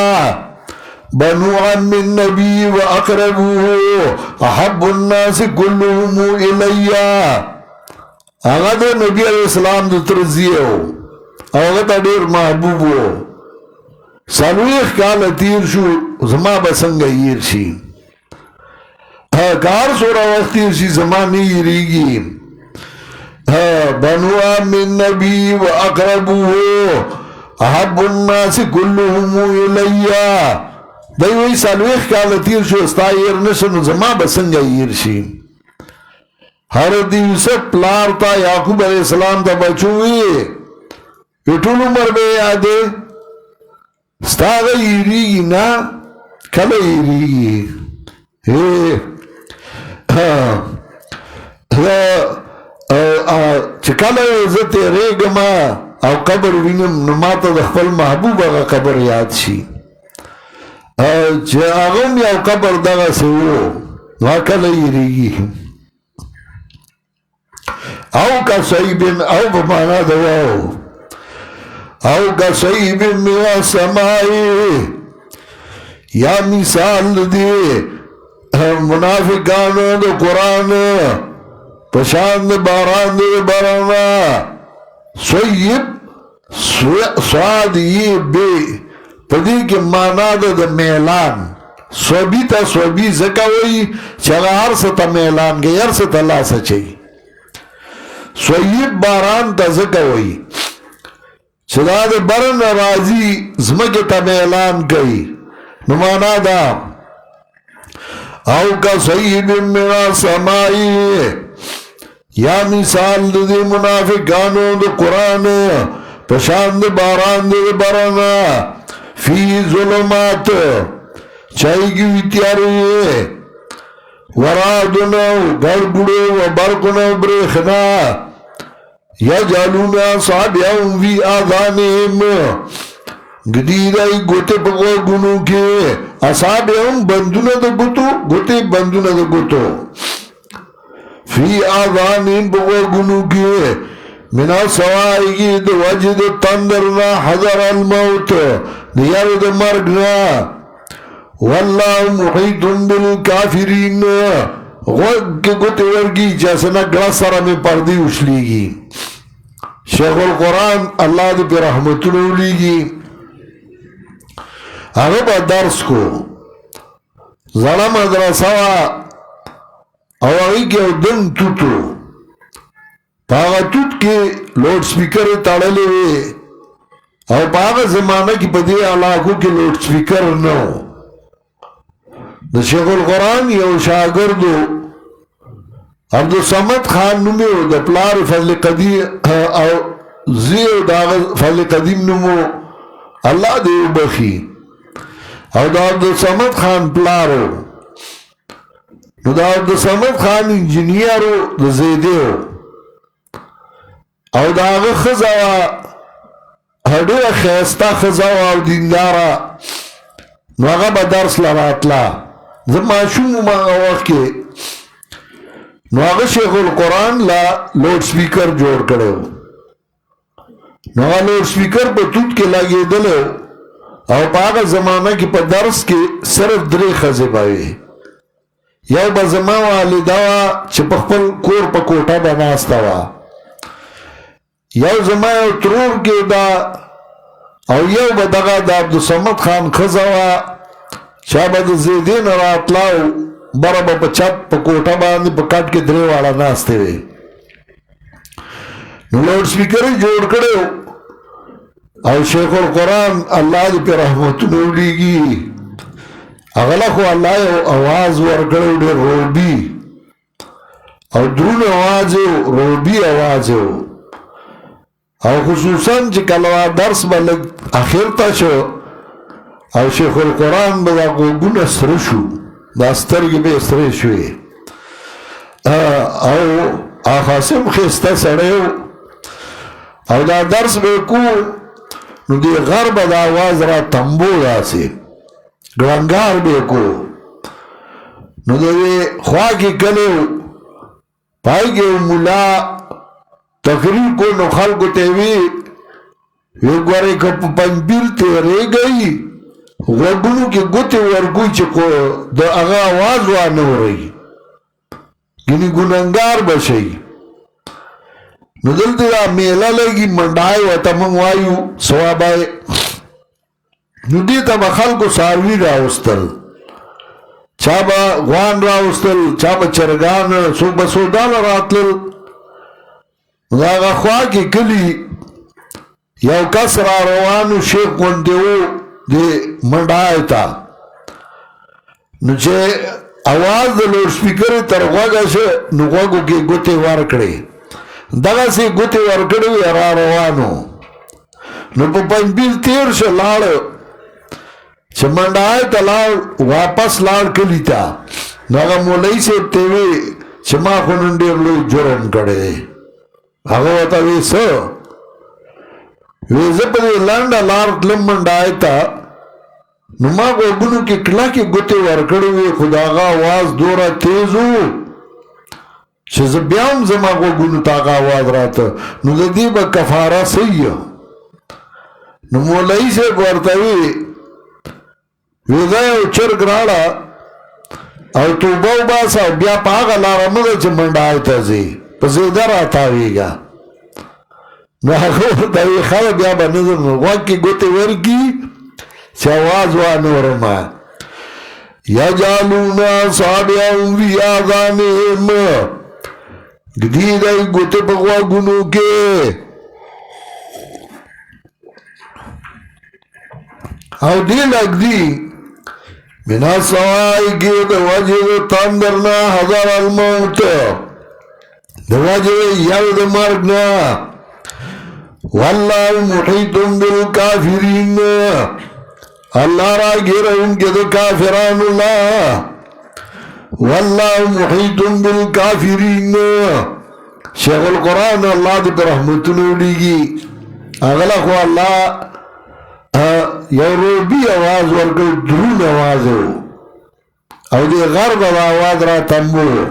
بنو عم النبی و اقربوه احب الناس كلهم الیہ آغا دا نبی علیہ السلام دا ترزیه آغا تا دیر محبوب ہو سالویخ کال تیر شو زما بسنگ ایر شی کار سورا وقتی اسی زمانی ریگی بنو عم النبی و اقربوه احب الناس كلهم الیا دی وی سالویخ کالا تیر شو استا ایر نشنو زما بسنگا ایر شی هر دیوسه پلار تا یعقوب علیہ السلام تا بچوی اٹول عمر بے یاده ستا غا ایریگی نا کل ایریگی چه کل عزت ریگما او قبر وینم نماتا دخپل محبوب اغا قبر یاد شی چه اغم یو قبر دغا سوو نا کل ایریگی او کا صحیبن او بمانا دواو او کا صحیبن من السمائی یا مثال دی منافقانو دو قرآن پشاند باران دی بارانا صحیب سوادی بی پدی که مانا دا میلان سوبی تا سوبی زکاوی چگا عرص تا میلان گئی عرص تا لاسا چاہی سویب باران تا زکوئی چدا دے برن رازی زمکی تا میلان کئی نمانا دا او کا سویب من سمائی یا مثال دی منافقانو دی قرآن پشاند باران دی برنا فی ظلمات چاہی کی ویتیاروی ورادنو گرگڑو و برقنو برخنا یجعلون اصابعهم فی آذانهم گدیدائی گوتے پگو گنو کے اصابعهم بندون دا گتو گوتے بندون دا گتو فی آذانهم پگو گنو کے من سوائی دا وجد تندرنا حضر الموت دیار دا مرگنا واللہ محیط بالکافرین غوگ کے گوتے ورگی جیسنا گلاسرہ میں پردی اچھلی گی شیخ القرآن اللہ دی پہ رحمت لولی گی اگر با درس کو زڑا مدرسہ او اگی کے دن توتو پاگا توت کے لوڈ سپیکر تاڑلے وے او پاگا زمانہ کی پدی علاقوں کے لوڈ سپیکر نو دا شیخ القرآن یو شاگردو عبدالصمد خان نمیو دا پلار فضل قدیم او زیو دا فضل قدیم نمو اللہ دیو بخی او دا عبدالصمد خان پلارو دا عبدالصمد خان انجینیرو دا زیدیو او دا آغا خزاوا ہڈو خیستا خزاوا او دیندارا نو آغا با درس لراتلا زماشوم ما وقت کے نو آغا شیخ القرآن لا لوڈ سپیکر جوڑ کرو نو آغا لوڈ سپیکر پا توت کے لگے دلو او پا آغا زمانہ کی پا درس کے صرف دری خزے باوے یو با زمان والداوا چپخپل کور پا کوٹا بناستاوا یو زمان ترور کے دا او یو با دغا دا عبدالصمد خان خزاوا چابا دا زیدین راتلاو برا با پچت پا کوٹا باندی پا کٹ کے درے والا ناستے وے نو لوڈ سپیکری جوڑ کرے او شیخ القرآن اللہ دی پہ رحمت نولی گی اغلا خو اللہ آواز ورکڑے دے روبی او درون آواز روبی آواز او خصوصاً چی کلوا درس با لگ آخر تا شو او شیخ القرآن با دا گون اسرشو دا استرگی بے اسرشوی او آخاسم خیستا سڑیو او دا درس بے کو نو دی غرب دا آواز را تنبو دا سی گرانگار بے کو نو دی خواہ کی کلیو پائی گئو مولا تقریر کو نو خلقو تیوی وی گوارے کپ پنبیل تیرے گئی غربونو کی گوتے ورگوی چکو دا اغا آواز وانو رئی گنی گننگار بشئی نو دلتی دا میلا لگی منڈائی و تمنگوائیو سوابائی نو دیتا با خلقو ساروی راوستل چابا غوان راوستل چابا چرگان سو بسودان راتلل دا اغا خواہ کی کلی یو کس را روانو شیخ غوندې و د منډای ته نو چې اواز د لوډ سپیکر تر غوږه شو نو غوږو کې ګوتې ورکړې دغسې ګوتې ورکړې وې را روانو نو په پنجبیل تیر شو لاړ چې منډای ته لاړ واپس لاړ کلي ته نو هغه مولوي صاحب ته وی چې ما خو نن ډېر لوی جرم کړی دی هغه ورته وی څه وی زه په دې لنډه لار تلم منډای ته نو ما غوږونو کې کلکې ګوتې ورکړې وې خو د هغه اواز دومره تیز و چې زه بیا هم زما غوږونو ته هغه اواز راته نو د دې به کفاره څه نو مولوي صاحب ورته وی دا یو چرګ راړه او توبه وباسه او بیا په هغه لاره مه ځه چې منډای ته ځې په زیده راتاویږه نو هغه ورته وی ښه بیا به نه ځم غوږ کې ګوتې ورکړي چې اواز وانه ورمه یجعلون اصابعهم فی آذانهم ږدي دی ګوتې په غوږونو کې او دی لږدي من الصواعق د وجه د تندر نه حذر الموت د وجه یو د مرګ نه والله محیط بالکافرین الله را ګیرونکی د کافرانو نه والله محیط بالکافرین شیخ القرآن الله دې په رحمتونو ولیږي هغه له خو الله یو روبي آواز ورکړ درون آواز او دې غرب آواز را تمبو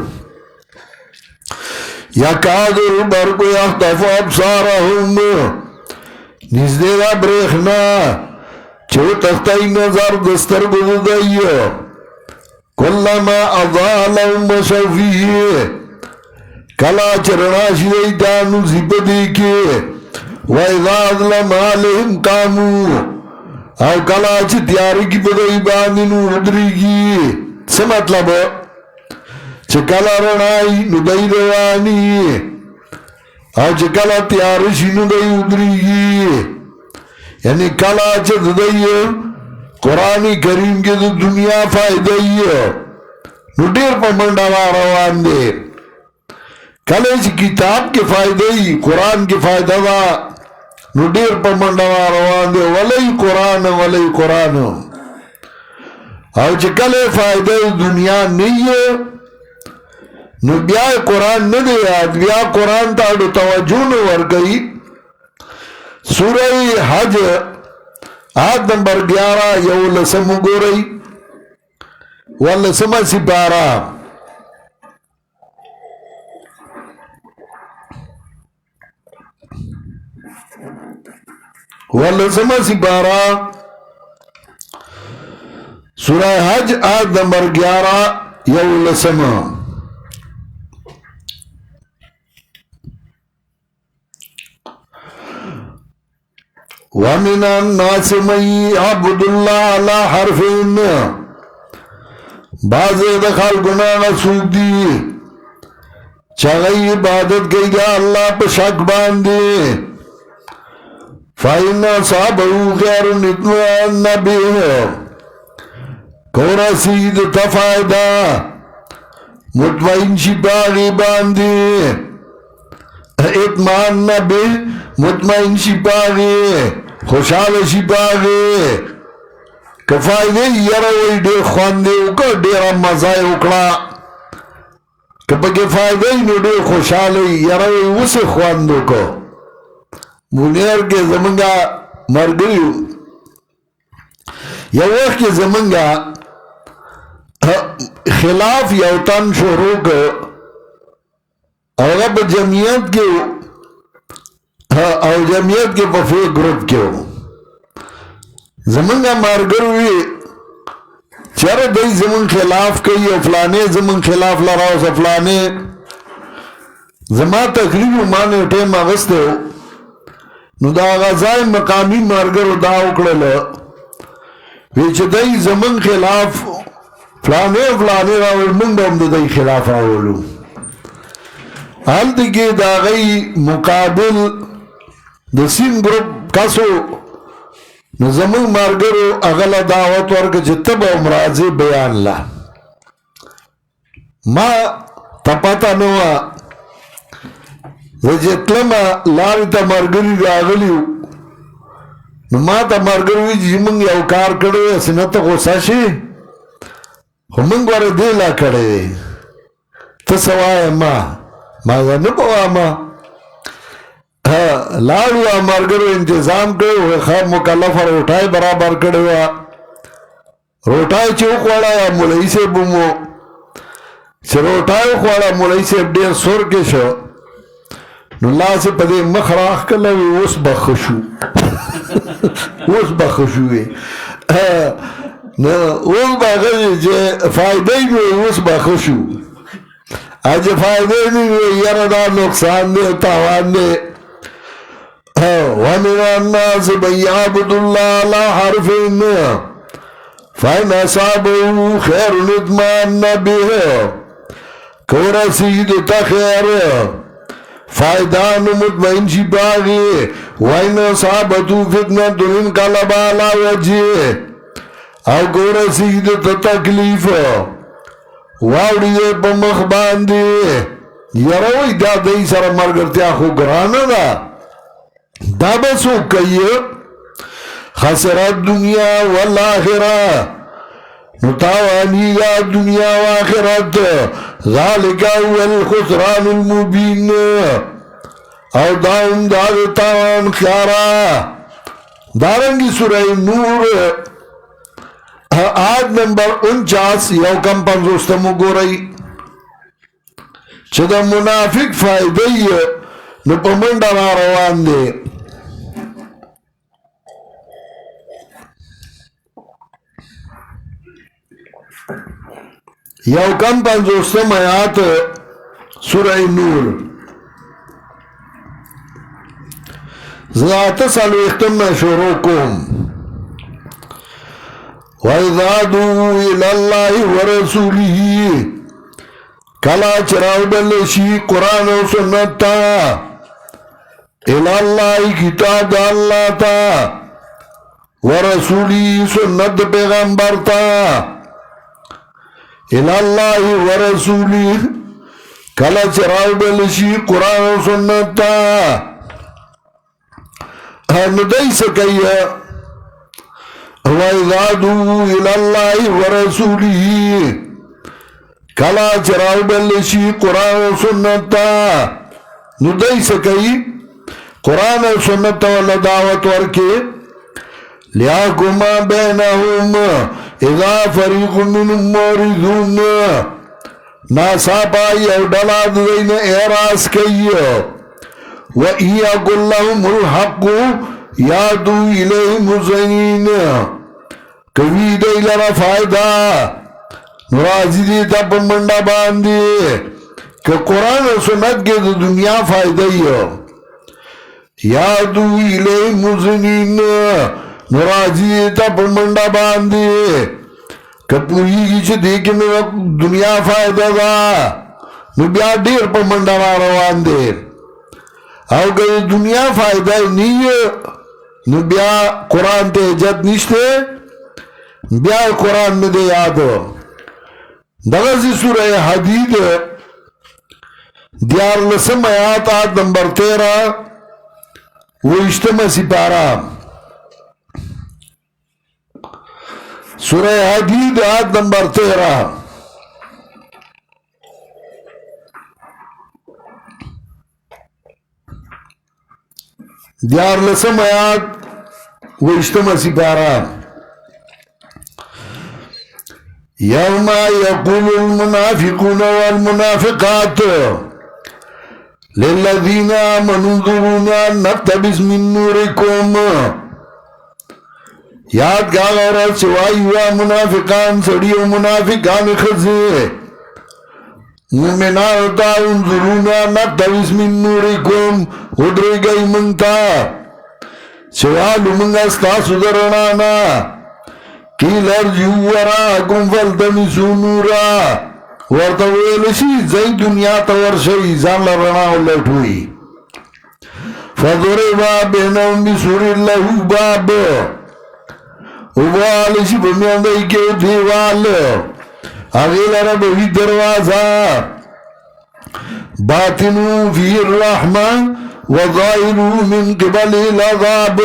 یکاد البرق یخطف ابصارهم نږدې ده برېښنا چې وتښتوي نظر د سترګو د دوی کلما اضاء لهم مشوا فیه کله چې رڼا شي دوی ته نو ځي په دې کې واذا اظلم عليهم قاموا او کله چې تیارې کې په دوی باندې نو ودرېږي څه مطلب چې کله رڼا وي نو دوی رواني او چې کله تیارې شي نو دوی ودرېږي یعنی کله چې د دوی قرآن کریم کې د دنیا فائدې نو ډېر په منډه روان دي کله چې کتاب کې فائدې قرآن کې فائدہ ده نو ډېر په منډه روان دي ولې قرآن او چې کله فائدې دنیا نه نو بیا قرآن نه دی یاد بیا قرآن ته اړو توجه نه ورکوي سورہ حج آیت نمبر 11 یولسم وګورئ ولسمه سپاره ولسمه سپاره سورہ حج آیت نمبر 11 یولسمه وَمِنَ النَّاسِ مَن يَعْبُدُ اللَّهَ عَلَى حَرْفٍ بعض د خلقنا نسوک دی چاگئی عبادت گئی دا اللہ پا شک باندے فَإِنَّ صَابَهُ خَيْرٌ اطْمَئَنَّ بِهِ کورا سید تفائدہ مطمئن شپاغی باندے اطمئنّ بِهِ مطمئن شپاغی خوشحال شپاغی که فائده یروی دیر خوانده وکر دیر مزای وکلا که پاکی فائده نو دیر خوشحالی یروی وسی خوانده که مونیر که زمانگا مرگریو یا وقت که زمانگا خلاف یوتن شروع که اوگا پا جمعیت که او جمعیت کے پا فیک گروپ کیو زمانگا مارگروی چر دی زمان خلاف کئی او فلانے زمان خلاف لراؤ سا فلانے زمان تقریب مانے ٹیم آغستے ہو نو دا غزائی مقامی مارگرو دا اکڑلو ویچ دی زمان خلاف فلانے راول منگ ہم دی خلاف آولو حال دیگه دا غی مقابل د سین گروپ کسو نو زمون مارګرو اغلا دعوت ورک چې تب امراضی بیان لا ما تپاتا نو وجتلما لار ته مارګری راغلیو نو ما ته مارګری چې موږ یو کار کړو سنت غوسه شي موږ ور دی لا کړی ته سوای ما نه پوهه لاړو مارګرو انتظام کړو خا مکلف روټای برابر کړو روټای چې وخوړه مولوی صاحب مو چې روټای وخوړه مولوی صاحب ډیر سور کې شو نو لاس په دې مخ راخ کله اوس بخښو اوس بخښو نو اوس بخښو چې فائدې نو اوس بخښو اج فائدې نه یاره دا نقصان دی تاوان دی ومن الناس من يعبد الله على حرف فإن أصابه خير اطمأن به كورسيد خير فائدان مطمئن شي باغي وإن أصابته فتنة انقلب على وجهه او كورسيد تکلیف واوڑی دے پا مخ باندے یروی دا دی سر مرگرتیا خو گرانا دا دا بسو کئی خسرت دنیا والآخرہ نتاوانی دا دنیا والآخرت ذالکا هو الخسران المبین او داون داغتاوان خیارا دارنگی سورہ نور آیت نمبر 49 یو کم 50 گو رئی چه دا منافق فائدهی نو پا منڈا روان دے یو کم 50 آیات سورہ نور ذات سالو اختم میں شروع کم وَإِذَا دُعُوا إِلَى اللَّهِ وَرَسُولِهِ کلا چراو بلشی قرآن و سنت تا إِلَى اللَّهِ کتاب دا اللہ تا وَرَسُولِهِ سنت پیغمبر تا إِلَى اللَّهِ وَرَسُولِهِ کلا چراو بلشی قرآن و سنت تا ندائی سکیہ وَإِذَا دُعُوا إِلَى اللَّهِ وَرَسُولِهِ کلا چراو بلشی قرآن و سنتا نو دائی سکئی قرآن و سنتا والا دعوت ورکے لِيَحْكُمَ بَيْنَهُمْ اِذَا فَرِيقٌ مِّنْهُمْ مُعْرِضُونَ ناسا پائی او ڈلا دین اعراض کئی وَإِن يَقُل لَّهُمُ الْحَقُّ يَهْدُوا إِلَيْهِ مُذْعِنِينَ کوي دی لرا فائدہ نرازی دیتا پا منڈا باندی کہ قرآن و سنت کے دنیا فائدہ یادو الی مزنین نرازی دیتا پا منڈا باندی کہ پوری کی چھ دیکھنے دنیا فائدہ دا نبیا دیر پا منڈا روان دے او کہ دنیا فائدہ نہیں نبیا قرآن تے عجت نشتے بیا قرآن میں دے یاد دغزی سورہ حدید دیار لسم آیات آیت نمبر 13 وہ اجتماع سپارہ سورہ حدید آیت نمبر 13 دیار لسم آیات وہ اجتماع سپارہ یوم یقول المنافقون والمنافقات للذین آمنوا انظرونا نقتبس من نورکم یاد کا غورت سوائی ہوا منافقان سڑی و منافقان خزے مومنان ہوتا انظرونا نقتبس من نورکم ادھر گئی منتا سوالو منگا استاسو درنانا کی لرجو وراکم فالتمسو نورا ورطویلشی زی دنیا تورشی زان لرنا اللٹوئی فضرب بينهم بسور له باب وبال شي بميان دای کې دیوال هغه لره به دروازه باطنو فيه الرحمة وظاهره من قبل العذاب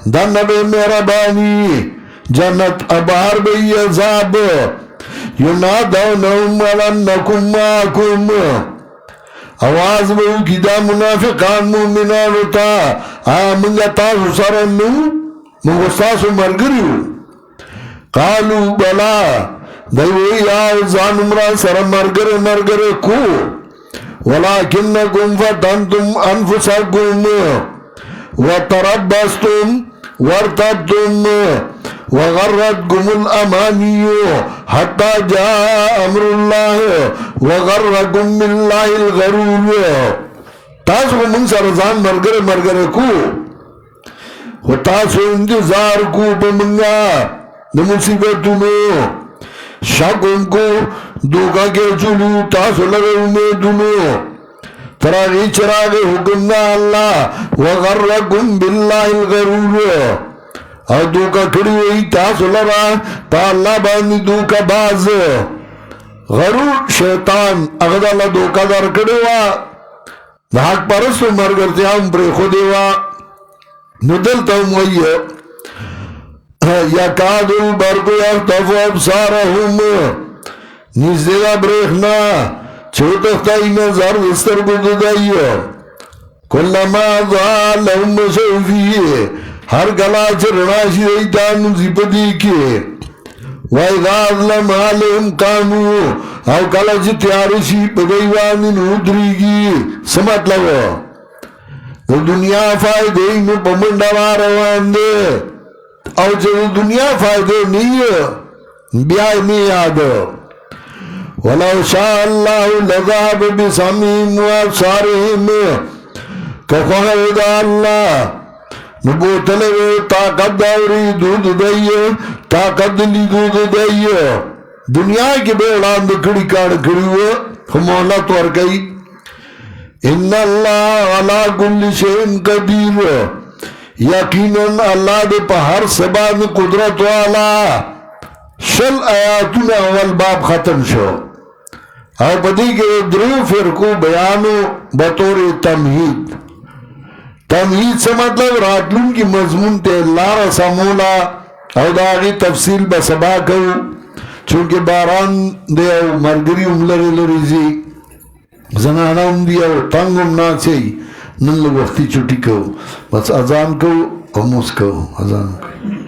دن به مهربانی جنت ابار به عذاب ینادونهم ولنکم معکم आवाज में गिदा मुनाफिकान मुमिनान होता आमंगा तासु सरन्नु मुगस्तासु मरगरियो कालू बला दैवे या जानुमरा सर मरगरे को वलाकिन्नकुम फतंतुम अनफुसकुम वतरबस्तुम वरतबतुम وغرتكم الأماني حتى جاء أمر الله وغركم بالله الغرور تاسو من سرزان مرگر کو و تاسو انتظار کو بمنگا نمصیبتونو شکن کو دوکا کے چلو تاسو لگے امیدونو تراغی چراغ حکم اللہ وغرکم بالله الغرور او دوکا کڑی وی تاسو لرا پا اللہ بانی دوکا باز غرور شیطان اغد اللہ دوکا در کڑی وا حق پرستو مرگرتی ہم پر خودی وا ندلتا ہم وی یکاد البرق یختف ابصارهم نزدیگا بریخنا چوتختائی نظر دستر بددائی کلما ضال لهم شوفیه ہر گلا چرناشی ریتان زیپدی کے وَإِذَا أَظْلَمَ عَلَيْهِمْ قَامُوا او کلا چی تیارشی پدیوانی نودری گی سمت لگو دنیا فائدے میں پمنڈا روان دے او چی دنیا فائدے نہیں بیائی نہیں یاد وَلَوْ شَاءَ اللَّهُ لَذَهَبَ بِسَمْعِهِمْ وَأَبْصَارِهِمْ کخواہد اللہ نبوتلے طاقت داوری دود دائیے طاقت لی دود دائیے دنیا کے بیڑان دکڑی کاڑ کڑی ہوئے خمولت ورکئی ان اللہ علا کل شئین قدیر یقیناً اللہ دے پا ہر سبان قدرت والا شل آیاتون اول باب ختم شو او پدی کے دریو فرقو بیانو بطور تمہید تمہید سے مطلب راتلون کی مضمون تے لارا سمولا او داغی تفصیل بسبا کرو چونکہ باران دے او مرگری املری لریزی زنانا ام دی او تنگ ام نا چاہی نن لوگ وقتی چھوٹی کرو بس اذان کرو او موس کرو اذان کرو